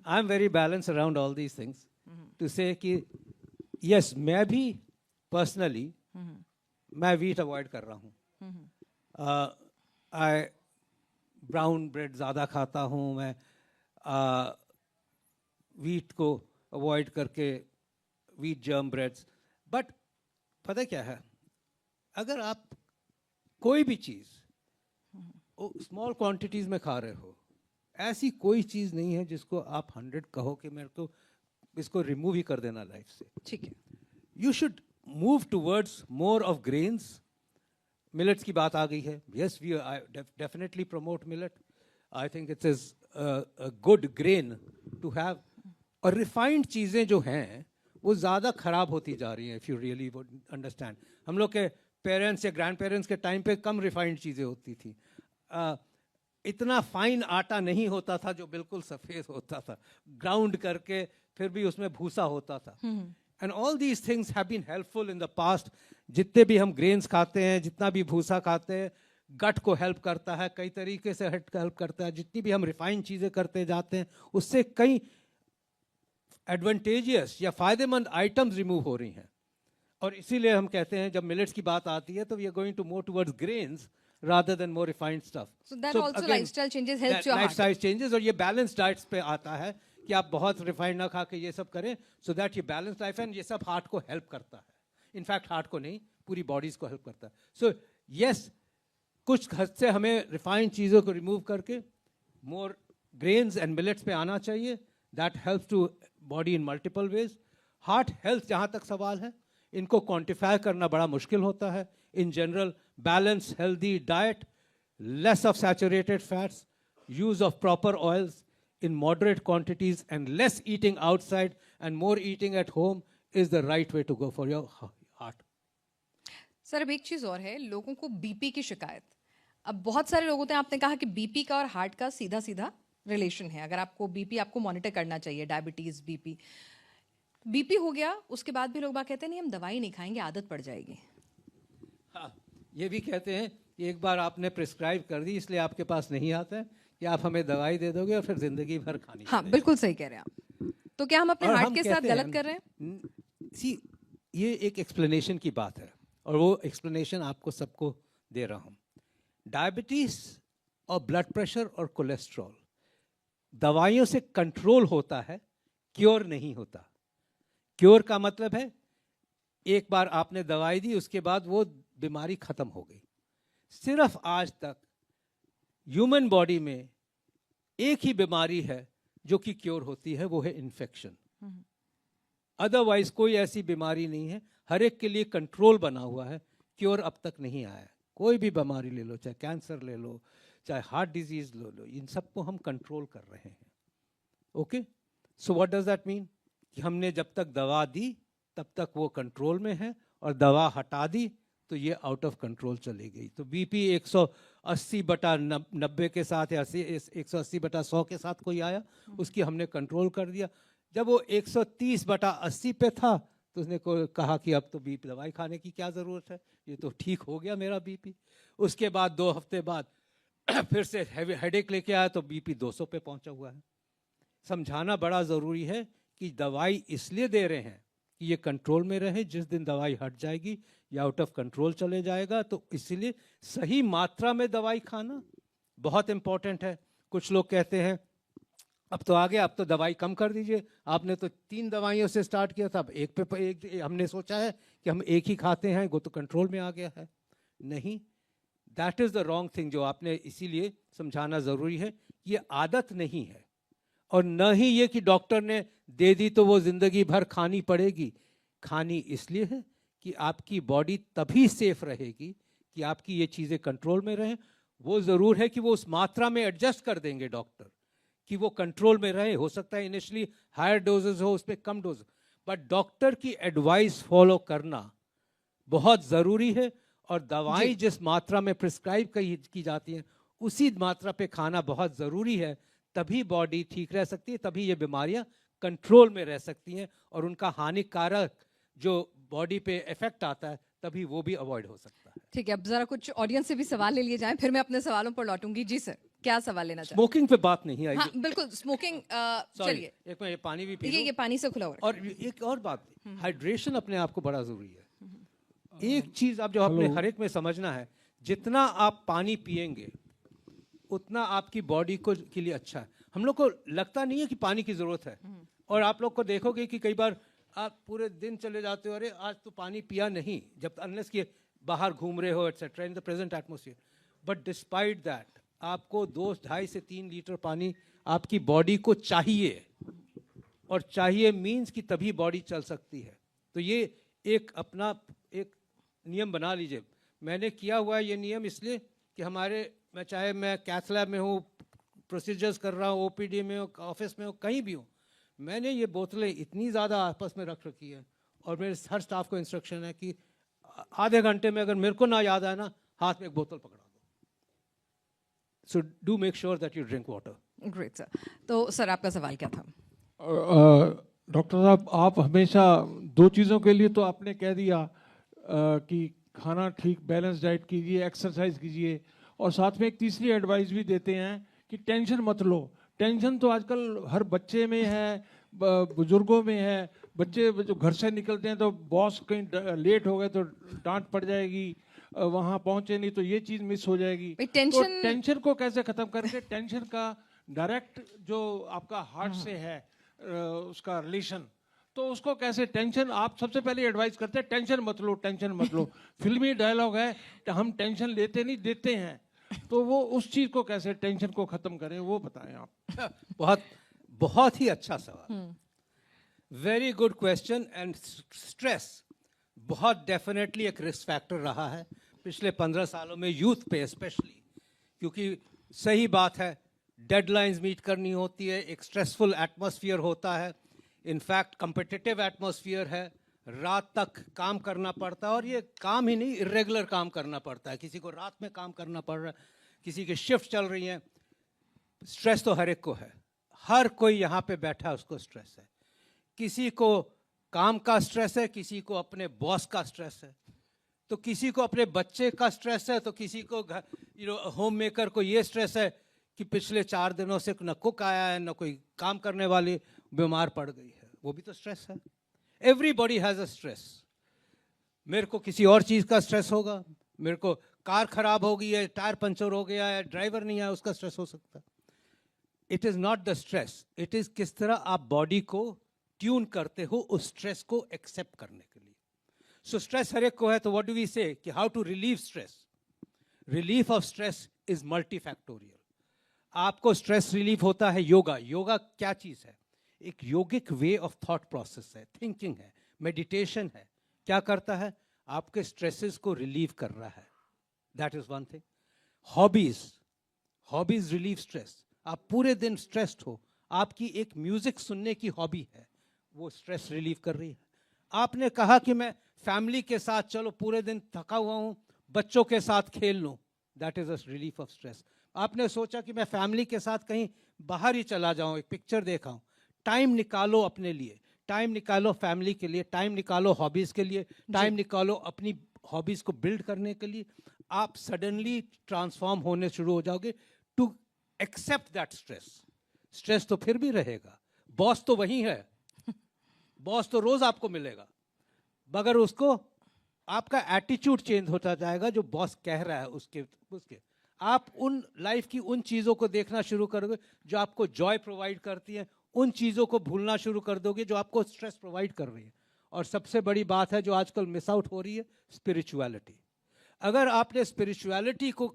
I am very balanced around all these things to say कि yes, मैं भी पर्सनली मैं वीट अवॉइड कर रहा हूँ. आई ब्राउन ब्रेड ज़्यादा खाता हूँ, मैं वीट को अवॉइड करके वीट जर्म ब्रेड्स. बट पता क्या है, अगर आप कोई भी चीज़ स्मॉल क्वांटिटीज़ में खा रहे हो, ऐसी कोई चीज़ नहीं है जिसको आप 100 कहो कि मेरे को इसको रिमूव ही कर देना लाइफ से. ठीक है. You should move towards more of grains. Millets की बात आ गई है. Yes, we definitely promote millet. I think it's is a good grain to have. और रिफाइंड चीज़ें जो हैं वो ज़्यादा ख़राब होती जा रही हैं. इफ़ यू रियली अंडरस्टैंड, हम लोग के पेरेंट्स या ग्रैंड पेरेंट्स के टाइम पे कम रिफाइंड चीज़ें होती थी. इतना फाइन आटा नहीं होता था जो बिल्कुल सफ़ेद होता था, ग्राउंड करके फिर भी उसमें भूसा होता था. And all these things have been helpful in the past. जितने भी हम ग्रेन्स खाते हैं, जितना भी भूसा खाते हैं, गट को हेल्प करता है, कई तरीके से हेल्प करता है. जितनी भी हम रिफाइंड चीज़ें करते जाते हैं उससे कई एडवांटेजियस या फ़ायदेमंद आइटम्स रिमूव हो रही हैं. और इसीलिए हम कहते हैं जब मिलेट्स की बात आती है तो we are going to more towards grains rather than more refined stuff. So that also again, lifestyle changes helps your heart. Lifestyle changes. और ये balanced diets पे आता है कि आप बहुत refined ना खा के ये सब करें, so that ये balanced life है. ये सब heart को help करता है. In fact heart को नहीं, पूरी bodies को help करता है. So yes, कुछ हद से हमें refined चीज़ों को remove करके more grains and millets पे आना चाहिए. That helps to body in multiple ways. Heart health जहाँ तक सवाल है, इनको quantify करना बड़ा मुश्किल होता है. In general, balanced, healthy diet, less of saturated fats, use of proper oils in moderate quantities, and less eating outside and more eating at home is the right way to go for your heart. Sir, अब एक चीज़ और है, लोगों को BP की शिकायत. अब बहुत सारे लोग होते हैं, आपने कहा कि बीपी का और हार्ट का सीधा सीधा रिलेशन है. अगर आपको बीपी आपको मॉनिटर करना चाहिए, डायबिटीज़, बीपी हो गया, उसके बाद भी लोग बात कहते हैं नहीं हम दवाई नहीं खाएंगे, आदत पड़ जाएगी. हाँ, ये भी कहते हैं कि एक बार आपने प्रिस्क्राइब कर दी इसलिए आपके पास नहीं आता है कि आप हमें दवाई दे दोगे और फिर जिंदगी भर खानी. हाँ, बिल्कुल सही कह रहे हैं आप. तो क्या हम अपने हार्ट के साथ गलत कर रहे हैं? ये एक एक्सप्लेनेशन की बात है और वो एक्सप्लेनेशन आपको सबको दे रहा हूँ. डायबिटीज और ब्लड प्रेशर और कोलेस्ट्रॉल दवाइयों से कंट्रोल होता है, क्योर नहीं होता. क्योर का मतलब है एक बार आपने दवाई दी उसके बाद वो बीमारी खत्म हो गई. सिर्फ आज तक ह्यूमन बॉडी में एक ही बीमारी है जो कि क्योर होती है, वो है इन्फेक्शन. अदरवाइज कोई ऐसी बीमारी नहीं है. हर एक के लिए कंट्रोल बना हुआ है, क्योर अब तक नहीं आया है. कोई भी बीमारी ले लो, चाहे कैंसर ले लो, चाहे हार्ट डिजीज ले लो, इन सबको हम कंट्रोल कर रहे हैं. Okay, so what does that mean कि हमने जब तक दवा दी तब तक वो कंट्रोल में है और दवा हटा दी तो ये आउट ऑफ कंट्रोल चली गई. तो बीपी 180/90 के साथ या 180/100 के साथ कोई आया, उसकी हमने कंट्रोल कर दिया. जब वो 130/80 पे था तो उसने कहा कि अब तो बीपी दवाई खाने की क्या ज़रूरत है, ये तो ठीक हो गया मेरा बीपी. उसके बाद 2 हफ्ते बाद फिर से हेडेक लेके आया तो बीपी 200 पे पहुंचा हुआ है. समझाना बड़ा ज़रूरी है कि दवाई इसलिए दे रहे हैं कि ये कंट्रोल में रहे. जिस दिन दवाई हट जाएगी या आउट ऑफ कंट्रोल चले जाएगा, तो इसलिए सही मात्रा में दवाई खाना बहुत इंपॉर्टेंट है. कुछ लोग कहते हैं अब तो आ गया, अब तो दवाई कम कर दीजिए, आपने तो 3 दवाइयों से स्टार्ट किया था, अब एक हमने सोचा है कि हम एक ही खाते हैं, वो तो कंट्रोल में आ गया है. नहीं, that is the wrong thing जो आपने, इसीलिए समझाना ज़रूरी है. ये आदत नहीं है और न ही ये कि डॉक्टर ने दे दी तो वो ज़िंदगी भर खानी पड़ेगी. खानी इसलिए है कि आपकी बॉडी तभी सेफ रहेगी कि आपकी ये चीज़ें कंट्रोल में रहें. वो ज़रूर है कि वो उस मात्रा में एडजस्ट कर देंगे डॉक्टर कि वो कंट्रोल में रहे. हो सकता है इनिशियली हायर डोजेस हो, उस पर कम डोज, बट डॉक्टर की एडवाइस फॉलो करना बहुत ज़रूरी है. और दवाई जिस मात्रा में प्रिस्क्राइब की जाती है उसी मात्रा पे खाना बहुत ज़रूरी है, तभी बॉडी ठीक रह सकती है, तभी ये बीमारियां कंट्रोल में रह सकती हैं और उनका हानिकारक जो बॉडी पे इफेक्ट आता है तभी वो भी अवॉइड हो सकता है। ठीक है, अब जरा कुछ ऑडियंस से भी सवाल ले लिए जाएं, फिर मैं अपने सवालों पर लौटूंगी। जी सर, क्या सवाल लेना चाहते हैं? स्मोकिंग पे बात नहीं आई। हाँ बिल्कुल, स्मोकिंग चलिए, एक मैं ये पानी भी पी ये पानी से खुला हो रहा और एक और बात, हाइड्रेशन अपने आप को बड़ा जरूरी है। एक चीज आप जो अपने हर एक में समझना है, जितना आप पानी पिएंगे उतना आपकी बॉडी को के लिए अच्छा है। हम लोग को लगता नहीं है कि पानी की जरूरत है, और आप लोग को देखोगे कि कई बार आप पूरे दिन चले जाते हो, अरे आज तो पानी पिया नहीं, जब अनलेस कि बाहर घूम रहे हो etcetera in the present atmosphere. But despite that आपको 2.5 से 3 लीटर पानी आपकी बॉडी को चाहिए, और चाहिए मीन्स कि तभी बॉडी चल सकती है। तो ये एक अपना एक नियम बना लीजिए। मैंने किया हुआ है ये नियम इसलिए कि मैं चाहे मैं कैथ लैब में हूँ, प्रोसीजर्स कर रहा हूँ, ओपीडी में हूँ, ऑफिस में हूँ, कहीं भी हूँ, मैंने ये बोतलें इतनी ज़्यादा आपस में रख रखी है, और मेरे हर स्टाफ को इंस्ट्रक्शन है कि आधे घंटे में अगर मेरे को ना याद आए ना, हाथ में एक बोतल पकड़ा दो। So do make sure that you drink water. Great sir. तो सर आपका सवाल क्या था? डॉक्टर साहब, आप हमेशा दो चीज़ों के लिए तो आपने कह दिया कि खाना ठीक, बैलेंस डाइट कीजिए, एक्सरसाइज कीजिए, और साथ में एक तीसरी एडवाइस भी देते हैं कि टेंशन मत लो। टेंशन तो आजकल हर बच्चे में है, बुजुर्गों में है। बच्चे जो घर से निकलते हैं तो बॉस कहीं लेट हो गए तो डांट पड़ जाएगी, वहाँ पहुंचे नहीं तो ये चीज़ मिस हो जाएगी। तो टेंशन को कैसे ख़त्म करके, टेंशन का डायरेक्ट जो आपका हार्ट से है उसका रिलेशन, तो उसको कैसे, टेंशन आप सबसे पहले एडवाइस करते हैं टेंशन मत लो, टेंशन मत लो। फिल्मी डायलॉग है, हम टेंशन लेते नहीं, देते हैं। तो वो उस चीज को कैसे, टेंशन को खत्म करें, वो बताएं आप। बहुत ही अच्छा सवाल, very good question. And stress बहुत डेफिनेटली एक रिस्क फैक्टर रहा है पिछले 15 सालों में, यूथ पे स्पेशली, क्योंकि सही बात है, डेडलाइंस मीट करनी होती है, एक स्ट्रेसफुल एटमॉस्फेयर होता है, इनफैक्ट कम्पिटिटिव एटमॉस्फेयर है, रात तक काम करना पड़ता है, और ये काम ही नहीं, इरेगुलर काम करना पड़ता है, किसी को रात में काम करना पड़ रहा है, किसी की शिफ्ट चल रही है। स्ट्रेस तो हर एक को है, हर कोई यहाँ पे बैठा है उसको स्ट्रेस है। किसी को काम का स्ट्रेस है, किसी को अपने बॉस का स्ट्रेस है, तो किसी को अपने बच्चे का स्ट्रेस है, तो किसी को होम मेकर को ये स्ट्रेस है कि पिछले 4 दिनों से न कुक आया है, न कोई काम करने वाली बीमार पड़ गई है, वो भी तो स्ट्रेस है। Everybody has a stress. मेरे को किसी और चीज़ का स्ट्रेस होगा, मेरे को कार खराब हो गई है, टायर पंचर हो गया है, ड्राइवर नहीं आया, उसका स्ट्रेस हो सकता है। It is not the stress, it is किस तरह आप बॉडी को ट्यून करते हो उस स्ट्रेस को एक्सेप्ट करने के लिए। सो स्ट्रेस हर एक को है, तो व्हाट डू वी से कि how to relieve stress. Relief of stress is multifactorial. आपको स्ट्रेस रिलीफ होता है योगा। योगा क्या चीज़ है? एक yogic way of thought process है, थिंकिंग है, मेडिटेशन है। क्या करता है? आपके स्ट्रेसेस को रिलीव कर रहा है, that is one thing. Hobbies, hobbies relieve stress. आप पूरे दिन स्ट्रेस्ड हो, आपकी एक म्यूजिक सुनने की हॉबी है, वो स्ट्रेस रिलीव कर रही है। आपने कहा कि मैं फैमिली के साथ, चलो पूरे दिन थका हुआ हूं, बच्चों के साथ खेल लूं, that is a relief of stress. आपने सोचा कि मैं फैमिली के साथ कहीं बाहर ही चला जाऊं, एक पिक्चर देखा हूं। टाइम निकालो अपने लिए, टाइम निकालो फैमिली के लिए, टाइम निकालो हॉबीज के लिए, टाइम निकालो अपनी हॉबीज को बिल्ड करने के लिए। आप सडनली ट्रांसफॉर्म होने शुरू हो जाओगे to accept that stress. Stress तो फिर भी रहेगा, बॉस तो वही है, बॉस तो रोज आपको मिलेगा, मगर उसको आपका एटीट्यूड चेंज होता जाएगा जो बॉस कह रहा है उसके आप उन लाइफ की उन चीज़ों को देखना शुरू करोगे जो आपको जॉय प्रोवाइड करती हैं, उन चीज़ों को भूलना शुरू कर दोगे जो आपको स्ट्रेस प्रोवाइड कर रही है। और सबसे बड़ी बात है जो आजकल मिस आउट हो रही है, स्पिरिचुअलिटी। अगर आपने स्पिरिचुअलिटी को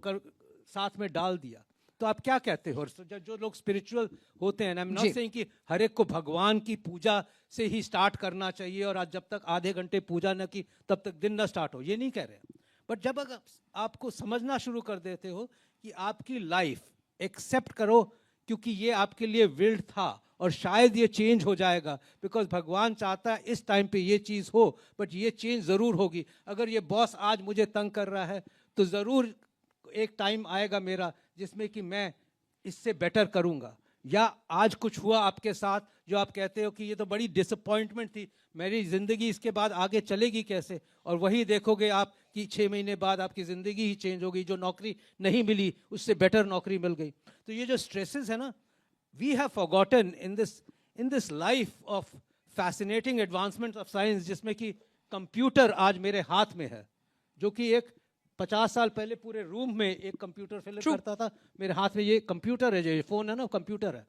साथ में डाल दिया तो आप क्या कहते हो? जो लोग स्पिरिचुअल होते हैं, आई एम नॉट सेइंग कि हर एक को भगवान की पूजा से ही स्टार्ट करना चाहिए और आज जब तक आधे घंटे पूजा न की तब तक दिन न स्टार्ट हो, ये नहीं कह रहे। बट जब अगर आपको समझना शुरू कर देते हो कि आपकी लाइफ एक्सेप्ट करो क्योंकि ये आपके लिए विल्ड था और शायद ये चेंज हो जाएगा, बिकॉज भगवान चाहता है इस टाइम पे ये चीज़ हो, बट ये चेंज ज़रूर होगी। अगर ये बॉस आज मुझे तंग कर रहा है तो ज़रूर एक टाइम आएगा मेरा जिसमें कि मैं इससे बेटर करूँगा। या आज कुछ हुआ आपके साथ जो आप कहते हो कि ये तो बड़ी डिसअपॉइंटमेंट थी, मेरी ज़िंदगी इसके बाद आगे चलेगी कैसे, और वही देखोगे आप कि 6 महीने बाद आपकी ज़िंदगी ही चेंज हो गई, जो नौकरी नहीं मिली उससे बेटर नौकरी मिल गई। तो ये जो स्ट्रेसेस है ना, we have forgotten in this life of fascinating advancement of science, जिसमें कि कंप्यूटर आज मेरे हाथ में है, जो कि एक 50 साल पहले पूरे रूम में एक कंप्यूटर फिल करता था, मेरे हाथ में ये कंप्यूटर है, जो ये फ़ोन है ना, कंप्यूटर है।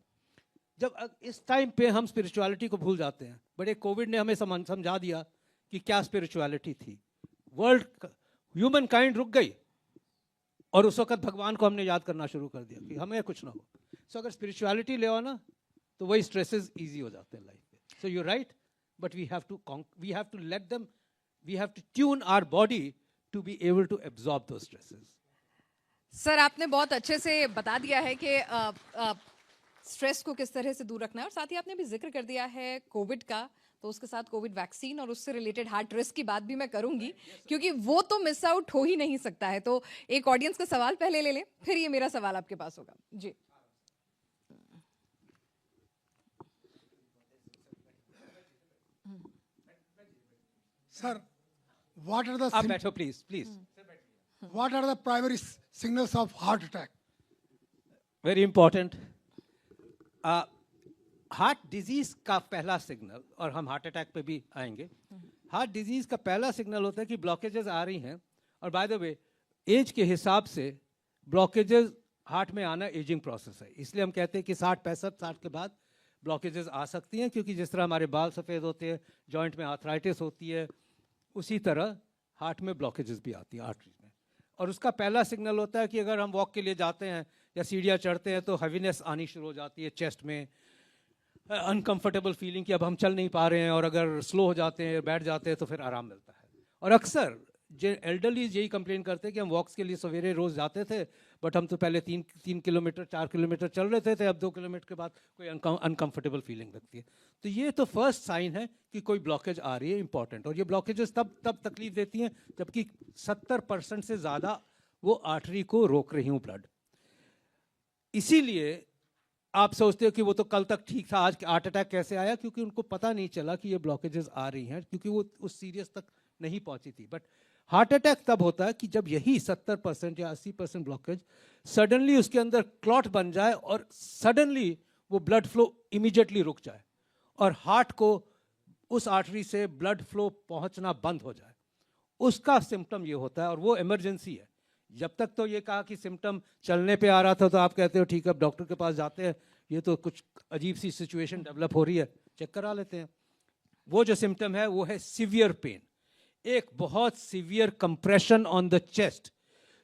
जब इस टाइम पे हम स्पिरिचुअलिटी को भूल जाते हैं, बड़े कोविड ने हमें समझा दिया कि क्या स्पिरिचुअलिटी थी। वर्ल्ड, ह्यूमन काइंड रुक गई, और उस वक्त भगवान को हमने याद करना शुरू कर दिया कि हमें कुछ ना हो। सो अगर स्पिरिचुअलिटी ले आओ ना, तो वही स्ट्रेसेस इजी हो जाते हैं लाइफ में। So you right, but we have to let them, we have to tune our body to be able to absorb those stresses. Sir, आपने बहुत अच्छे से बता दिया है कि स्ट्रेस को किस तरह से दूर रखना है, और साथ ही आपने भी जिक्र कर दिया है कोविड का, तो उसके साथ कोविड वैक्सीन और उससे रिलेटेड हार्ट रिस्क की बात भी मैं करूंगी, क्योंकि वो तो मिस आउट हो ही नहीं सकता है। तो एक ऑडियंस का सवाल पहले ले लें, फिर ये मेरा सवाल आपके पास होगा जी। सर, what are the आप बैठो please please. what are the primary signals of heart attack? Very important. Heart disease का पहला सिग्नल, और हम हार्ट अटैक पे भी आएंगे, हार्ट डिजीज का पहला सिग्नल होता है कि ब्लॉकेजेस आ रही हैं। और बाय द वे, एज के हिसाब से ब्लॉकेजेस हार्ट में आना एजिंग प्रोसेस है, इसलिए हम कहते हैं कि 60 के बाद ब्लॉकेजेस आ सकती हैं, क्योंकि जिस तरह हमारे बाल सफ़ेद होते हैं, जॉइंट में आर्थराइटिस होती है, उसी तरह हार्ट में ब्लॉकेजेस भी आती हैं आर्टरीज में। और उसका पहला सिग्नल होता है कि अगर हम वॉक के लिए जाते हैं या सीढ़ियाँ चढ़ते हैं तो हैवीनेस आनी शुरू हो जाती है चेस्ट में, अनकंफर्टेबल फीलिंग कि अब हम चल नहीं पा रहे हैं, और अगर स्लो हो जाते हैं, बैठ जाते हैं, तो फिर आराम मिलता है। और अक्सर जो एल्डरलीज यही कंप्लेन करते हैं कि हम वॉक्स के लिए सवेरे रोज़ जाते थे, बट हम तो पहले 3 किलोमीटर 4 किलोमीटर चल रहे थे, अब 2 किलोमीटर के बाद कोई अनकंफर्टेबल फीलिंग लगती है। तो ये तो फर्स्ट साइन है कि कोई ब्लॉकेज आ रही है, इंपॉर्टेंट। और ये ब्लॉकेजेस तब तकलीफ देती हैं जबकि 70% से ज़्यादा वो आर्टरी को रोक रही हूँ ब्लड। इसीलिए आप सोचते हो कि वो तो कल तक ठीक था, आज हार्ट अटैक कैसे आया, क्योंकि उनको पता नहीं चला कि ये ब्लॉकेजेस आ रही हैं, क्योंकि वो उस सीरियस तक नहीं पहुंची थी। बट हार्ट अटैक तब होता है कि जब यही 70% या 80% ब्लॉकेज सडनली उसके अंदर क्लॉट बन जाए, और सडनली वो ब्लड फ्लो इमीडिएटली रुक जाए, और हार्ट को उस आर्टरी से ब्लड फ्लो पहुंचना बंद हो जाए। उसका सिम्टम ये होता है, और वो इमरजेंसी है। जब तक तो ये कहा कि सिम्टम चलने पे आ रहा था, तो आप कहते हो ठीक है, अब डॉक्टर के पास जाते हैं, ये तो कुछ अजीब सी सिचुएशन डेवलप हो रही है, चेक करा लेते हैं। वो जो सिम्टम है वो है सीवियर पेन, एक बहुत severe compression on the chest,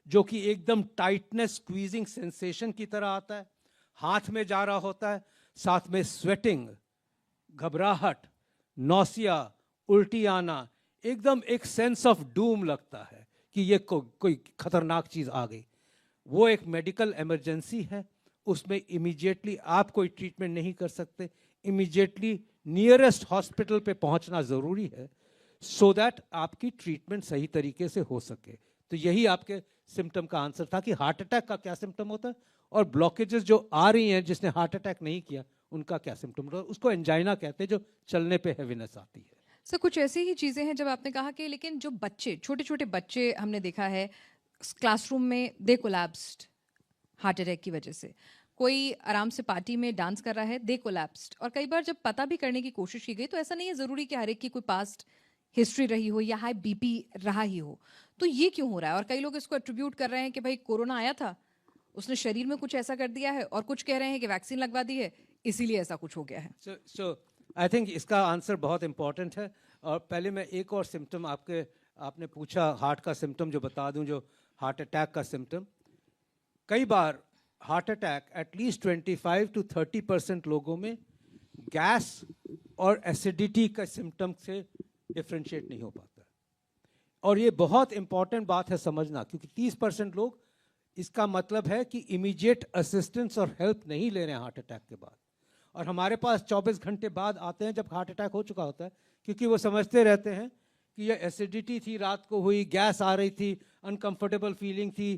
जो कि एकदम टाइटनेस, स्क्वीजिंग सेंसेशन की तरह आता है, हाथ में जा रहा होता है, साथ में स्वेटिंग, घबराहट, नौसिया, उल्टी आना, एकदम एक सेंस ऑफ डूम लगता है कि ये कोई खतरनाक चीज़ आ गई। वो एक मेडिकल इमरजेंसी है, उसमें इमीडिएटली आप कोई ट्रीटमेंट नहीं कर सकते, इमीडिएटली नियरेस्ट हॉस्पिटल पे पहुंचना ज़रूरी है, सो दैट आपकी ट्रीटमेंट सही तरीके से हो सके। तो यही आपके सिम्टम का आंसर था कि हार्ट अटैक का क्या सिम्टम होता है, और ब्लॉकेजेस जो आ रही हैं जिसने हार्ट अटैक नहीं किया उनका क्या सिम्टम होता है। उसको एंजाइना कहते हैं, जो चलने पे हैवीनेस आती है। सर, कुछ ऐसी ही चीज़ें हैं जब आपने कहा कि लेकिन जो बच्चे, छोटे छोटे बच्चे हमने देखा है क्लासरूम में, दे कोलैप्स्ड हार्ट अटैक की वजह से। कोई आराम से पार्टी में डांस कर रहा है, दे कोलैप्स्ड। और कई बार जब पता भी करने की कोशिश की गई, तो ऐसा नहीं है ज़रूरी कि हर एक की कोई पास्ट हिस्ट्री रही हो या हाई बीपी रहा ही हो, तो ये क्यों हो रहा है? और कई लोग इसको एट्रीब्यूट कर रहे हैं कि भाई कोरोना आया था, उसने शरीर में कुछ ऐसा कर दिया है, और कुछ कह रहे हैं कि वैक्सीन लगवा दी है इसीलिए ऐसा कुछ हो गया है। सो आई थिंक इसका आंसर बहुत इंपॉर्टेंट है। और पहले मैं एक और सिम्टम आपने पूछा हार्ट का सिम्टम जो बता दूं, जो हार्ट अटैक का सिम्टम। कई बार हार्ट अटैक एटलीस्ट 25 to 30% लोगों में गैस और एसिडिटी का सिम्टम से डिफ्रेंशिएट नहीं हो पाता। और ये बहुत इंपॉर्टेंट बात है समझना, क्योंकि 30% लोग, इसका मतलब है कि इमीडिएट असिस्टेंस और हेल्प नहीं ले रहे हैं हार्ट अटैक के बाद। और हमारे पास 24 घंटे बाद आते हैं जब हार्ट अटैक हो चुका होता है, क्योंकि वो समझते रहते हैं कि ये एसिडिटी थी, रात को हुई, गैस आ रही थी, अनकंफर्टेबल फीलिंग थी,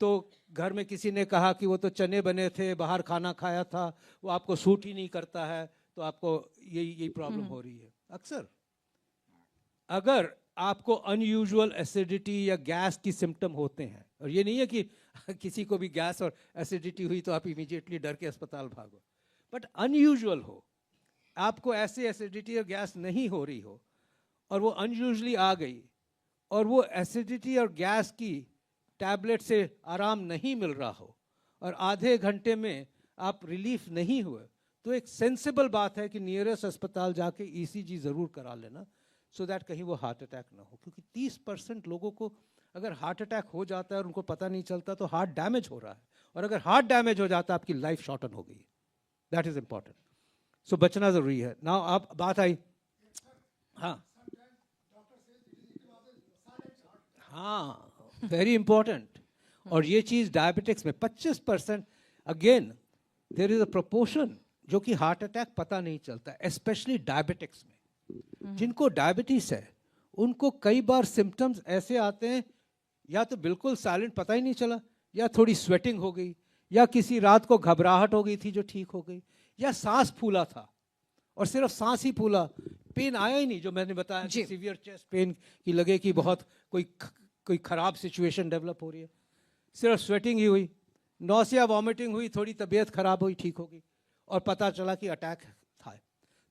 तो घर में किसी ने कहा कि वो तो चने बने थे, बाहर खाना खाया था, वो आपको सूट ही नहीं करता है, तो आपको यही प्रॉब्लम हो रही है। अक्सर अगर आपको अनयूजुअल एसिडिटी या गैस की सिम्टम होते हैं, और ये नहीं है कि किसी को भी गैस और एसिडिटी हुई तो आप इमीडिएटली डर के अस्पताल भागो, बट अनयूजुअल हो, आपको ऐसे एसिडिटी और गैस नहीं हो रही हो और वो अनयूजुअली आ गई और वो एसिडिटी और गैस की टैबलेट से आराम नहीं मिल रहा हो और आधे घंटे में आप रिलीफ नहीं हुए, तो एक सेंसिबल बात है कि नियरेस्ट अस्पताल जाके ईसीजी ज़रूर करा लेना, सो दैट कहीं वो हार्ट अटैक ना हो। क्योंकि 30% लोगों को अगर हार्ट अटैक हो जाता है और उनको पता नहीं चलता तो हार्ट डैमेज हो रहा है, और अगर हार्ट डैमेज हो जाता है आपकी लाइफ शॉर्टन हो गई। That is important. सो बचना जरूरी है। नाउ आप बात आई, हाँ हाँ, वेरी इंपॉर्टेंट। और ये चीज डायबिटिक्स में 25%, again there is a proportion जो कि हार्ट अटैक पता नहीं चलता, स्पेशली डायबिटिक्स में। जिनको डायबिटीज है उनको कई बार सिम्टम्स ऐसे आते हैं, या तो बिल्कुल साइलेंट पता ही नहीं चला, या थोड़ी स्वेटिंग हो गई, या किसी रात को घबराहट हो गई थी जो ठीक हो गई, या सांस फूला था और सिर्फ सांस ही फूला, पेन आया ही नहीं, जो मैंने बताया कि सीवियर चेस्ट पेन की लगे कि बहुत कोई खराब सिचुएशन डेवलप हो रही है, सिर्फ स्वेटिंग ही हुई, नौसिया वॉमिटिंग हुई, थोड़ी तबीयत खराब हुई, ठीक होगी, और पता चला कि अटैक था।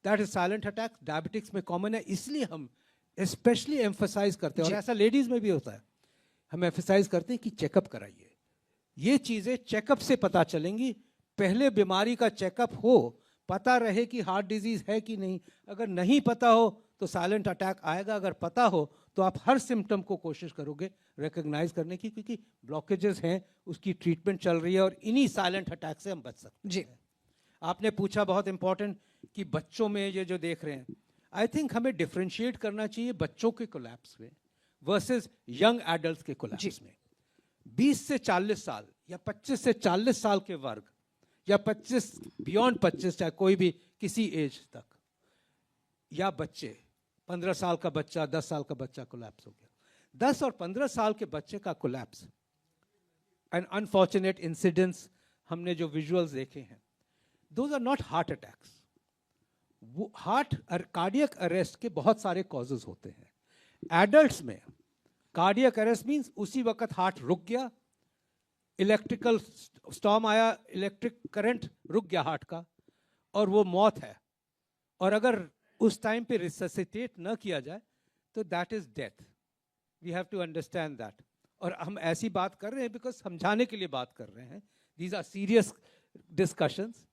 That is silent attack, diabetics में कॉमन है, इसलिए हम स्पेशली एम्फसाइज करते हैं, और ऐसा लेडीज में भी होता है, हम एम्फसाइज करते हैं कि चेकअप कराइए। ये चीजें चेकअप से पता चलेंगी, पहले बीमारी का चेकअप हो, पता रहे कि हार्ट डिजीज है कि नहीं। अगर नहीं पता हो तो साइलेंट अटैक आएगा, अगर पता हो तो आप हर सिम्टम को कोशिश करोगे रिकॉग्नाइज करने की, क्योंकि ब्लॉकेजेस हैं, उसकी ट्रीटमेंट चल रही है, और इन्हीं साइलेंट अटैक से हम बच सकते हैं। जी, आपने पूछा बहुत इंपॉर्टेंट कि बच्चों में ये जो देख रहे हैं, आई थिंक हमें डिफरेंशिएट करना चाहिए बच्चों के कोलैप्स में वर्सेस यंग एडल्ट के कोलैप्स में। 20 से 40 साल या 25 से 40 साल के वर्ग, या 25 बियॉन्ड 25, चाहे कोई भी किसी एज तक, या बच्चे, 15 साल का बच्चा, 10 साल का बच्चा कोलैप्स हो गया, 10 और 15 साल के बच्चे का कोलैप्स, एन अनफॉर्चुनेट इंसिडेंट्स हमने जो विजुअल्स देखे हैं, those are not heart attacks. वो हार्ट कार्डियक अरेस्ट के बहुत सारे कॉजेज होते हैं। एडल्ट्स में कार्डियक अरेस्ट मींस उसी वक्त हार्ट रुक गया, इलेक्ट्रिकल स्टॉर्म आया, इलेक्ट्रिक करंट रुक गया हार्ट का, और वो मौत है। और अगर उस टाइम पे रिससिटेट न किया जाए तो that is death. We have to understand that. और हम ऐसी बात कर रहे हैं बिकॉज समझाने के लिए बात कर रहे हैं, these are serious discussions,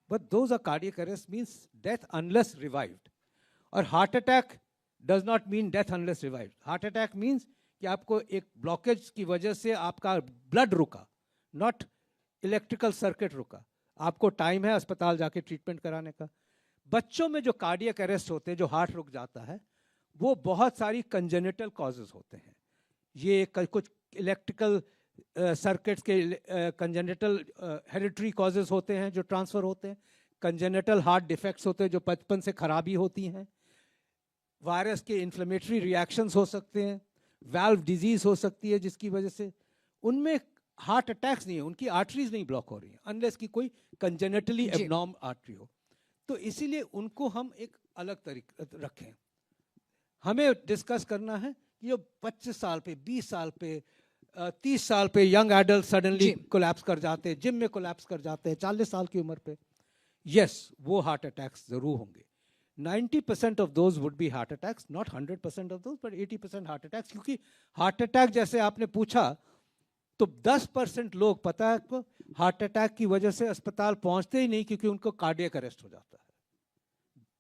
but those are cardiac arrest means death unless revived, और heart attack does not mean death unless revived. heart attack means कि आपको एक ब्लॉकेज की वजह से आपका ब्लड रुका, नॉट इलेक्ट्रिकल सर्किट रुका, आपको टाइम है अस्पताल जाके ट्रीटमेंट कराने का। बच्चों में जो कार्डियक अरेस्ट होते हैं, जो हार्ट रुक जाता है, वो बहुत सारी कंजेनिटल कॉजेज होते हैं। ये कुछ इलेक्ट्रिकल सर्किट्स के कंजेनिटल हेरिटरी कॉजेज होते हैं जो ट्रांसफर होते हैं, कंजेनिटल हार्ट डिफेक्ट्स होते हैं जो बचपन से खराबी होती हैं, वायरस के इन्फ्लेमेटरी रिएक्शंस हो सकते हैं, वाल्व डिजीज हो सकती है जिसकी वजह से उनमें हार्ट अटैक्स नहीं है, उनकी आर्टरीज नहीं ब्लॉक हो रही हैं अनलेस कि कोई कंजेनिटली एबनॉर्म आर्टरी हो। तो इसीलिए उनको हम एक अलग तरीके रखें। हमें डिस्कस करना है कि ये 25 साल पे, 20 साल पे, 30 साल पे यंग एडल्ट सडनली कोलैप्स कर जाते हैं, जिम में कोलैप्स कर जाते हैं 40 साल की उम्र पे, यस वो हार्ट अटैक्स जरूर होंगे। 90% of those would be heart attacks, not 100% of those, but 80% heart attacks. क्योंकि हार्ट अटैक जैसे आपने पूछा तो 10% लोग पता है आपको हार्ट अटैक की वजह से अस्पताल पहुंचते ही नहीं क्योंकि उनको कार्डियक अरेस्ट हो जाता है।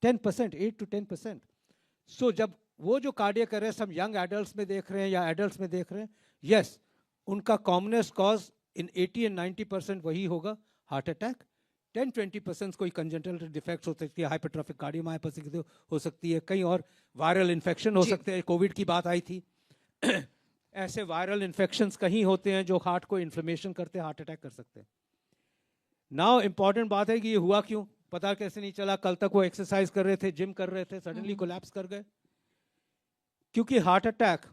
10%, 8 to 10%। सो जब वो जो कार्डियक अरेस्ट हम यंग एडल्ट्स में देख रहे हैं या एडल्ट्स में देख रहे हैं, यस उनका कॉमनेस्ट कॉज इन 80 and 90% वही होगा हार्ट अटैक। 10-20% कोई कंजेनिटल डिफेक्ट्स हो सकती है, हाइपरट्रॉफिक कार्डियोमायोपैथी हो सकती है, कहीं और वायरल इन्फेक्शन हो सकते हैं, कोविड की बात आई थी ऐसे वायरल इन्फेक्शंस कहीं होते हैं जो हार्ट को इन्फ्लेमेशन करते हैं, हार्ट अटैक कर सकते हैं। नाउ इंपॉर्टेंट बात है कि ये हुआ क्यों, पता कैसे नहीं चला, कल तक वो एक्सरसाइज कर रहे थे, जिम कर रहे थे, सडनली कोलैप्स कर गए। क्योंकि हार्ट अटैक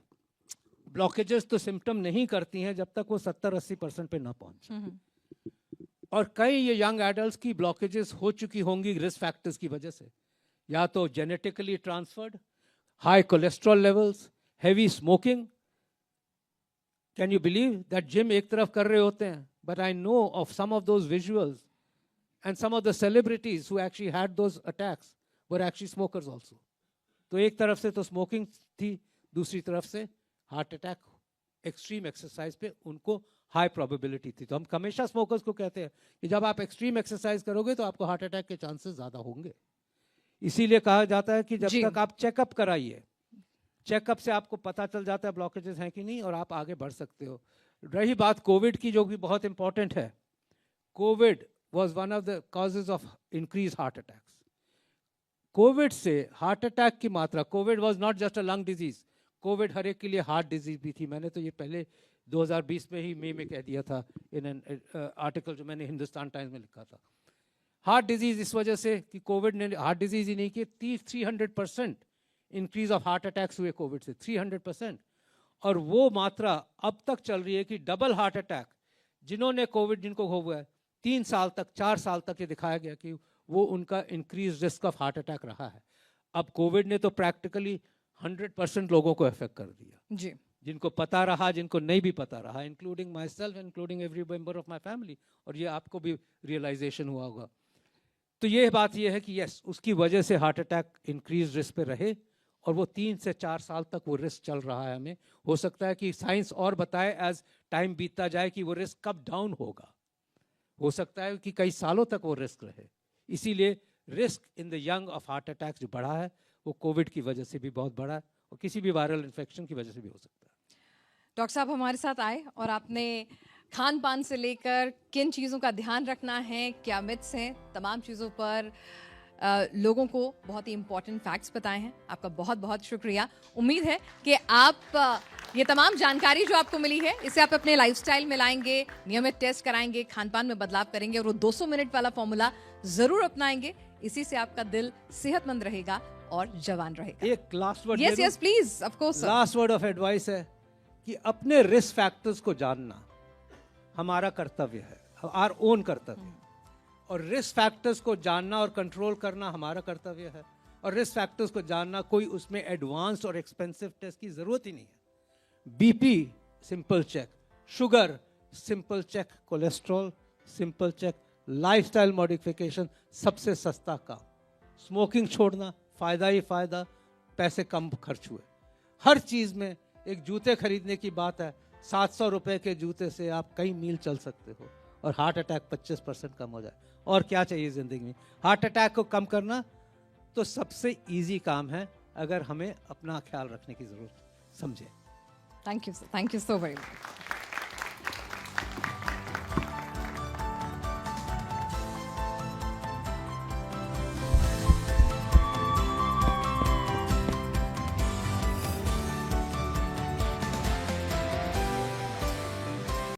ब्लॉकेजेस तो सिम्टम नहीं करती हैं जब तक वो 70-80% पे ना पहुंचे। और कई ये यंग एडल्ट्स की ब्लॉकेजेस हो चुकी होंगी रिस्क फैक्टर्स की वजह से, या तो genetically transferred, high cholesterol levels, heavy smoking. Can you believe that gym एक तरफ कर रहे होते हैं, but I know of some of those visuals and some of the celebrities who actually had those attacks were actually smokers also. तो एक तरफ से तो स्मोकिंग थी, दूसरी तरफ से हार्ट अटैक एक्सट्रीम एक्सरसाइज पे उनको हाई प्रोबेबिलिटी थी। तो हम हमेशा स्मोकर्स को कहते हैं कि जब आप एक्सट्रीम एक्सरसाइज करोगे तो आपको हार्ट अटैक के चांसेस ज्यादा होंगे। इसीलिए कहा जाता है कि जब तक आप चेकअप कराइए, चेकअप से आपको पता चल जाता है ब्लॉकेजेस हैं कि नहीं, और आप आगे बढ़ सकते हो। रही बात कोविड की, जो कि बहुत इंपॉर्टेंट है, Covid was one of the causes of increase heart attacks. Covid से हार्ट अटैक की मात्रा, Covid was not just a lung disease, Covid हर एक के लिए हार्ट डिजीज भी थी। मैंने तो ये पहले 2020 में ही मई में कह दिया था इन एन आर्टिकल जो मैंने हिंदुस्तान टाइम्स में लिखा था। हार्ट डिजीज इस वजह से कि कोविड ने हार्ट डिजीज ही नहीं की, 300% इंक्रीज ऑफ हार्ट अटैक्स हुए कोविड से, 300%। और वो मात्रा अब तक चल रही है कि डबल हार्ट अटैक जिन्होंने कोविड, जिनको हुआ है 3 साल तक, 4 साल तक ये दिखाया गया कि वो उनका increase risk of heart attack रहा है। अब कोविड ने तो प्रैक्टिकली 100% लोगों को अफेक्ट कर दिया जी, जिनको पता रहा, जिनको नहीं भी पता रहा, including my self, including every member of my family. और ये आपको भी रियलाइजेशन हुआ होगा। तो ये बात ये है कि यस, उसकी वजह से हार्ट अटैक इंक्रीज रिस्क पे रहे, और वो 3 से 4 साल तक वो रिस्क चल रहा है। हमें हो सकता है कि साइंस और बताए एज टाइम बीतता जाए कि वो रिस्क कब डाउन होगा, हो सकता है कि कई सालों तक वो रिस्क रहे। इसीलिए risk in the young of heart attack जो बढ़ा है वो कोविड की वजह से भी बहुत बड़ा है, और किसी भी वायरल इन्फेक्शन की वजह से भी हो सकता है। डॉक्टर साहब हमारे साथ आए और आपने खान पान से लेकर किन चीज़ों का ध्यान रखना है, क्या मिथ्स हैं, तमाम चीज़ों पर लोगों को बहुत ही इंपॉर्टेंट फैक्ट्स बताए हैं। आपका बहुत बहुत शुक्रिया। उम्मीद है कि आप ये तमाम जानकारी जो आपको मिली है इसे आप अपने लाइफस्टाइल में लाएंगे, नियमित टेस्ट कराएंगे, खान पान में बदलाव करेंगे और वो 200 मिनट वाला फॉर्मूला जरूर अपनाएंगे। इसी से आपका दिल सेहतमंद रहेगा और जवान रहेगा। एक last word, yes yes please, of course. Last word of advice है कि अपने रिस्क फैक्टर्स को जानना हमारा कर्तव्य है, आवर ओन कर्तव्य। और रिस्क फैक्टर्स को जानना और कंट्रोल करना हमारा कर्तव्य है। और रिस्क फैक्टर्स को जानना, कोई उसमें एडवांस्ड और एक्सपेंसिव टेस्ट की जरूरत ही नहीं है। BP simple check, sugar simple check, cholesterol simple check, lifestyle modification सबसे सस्ता काम, स्मोकिंग छोड़ना, फायदा ही फायदा, पैसे कम खर्च हुए। हर चीज में एक जूते खरीदने की बात है, 700 रुपए के जूते से आप कई मील चल सकते हो और हार्ट अटैक 25% कम हो जाए। और क्या चाहिए जिंदगी में? हार्ट अटैक को कम करना तो सबसे इजी काम है, अगर हमें अपना ख्याल रखने की जरूरत समझे। Thank you so very much.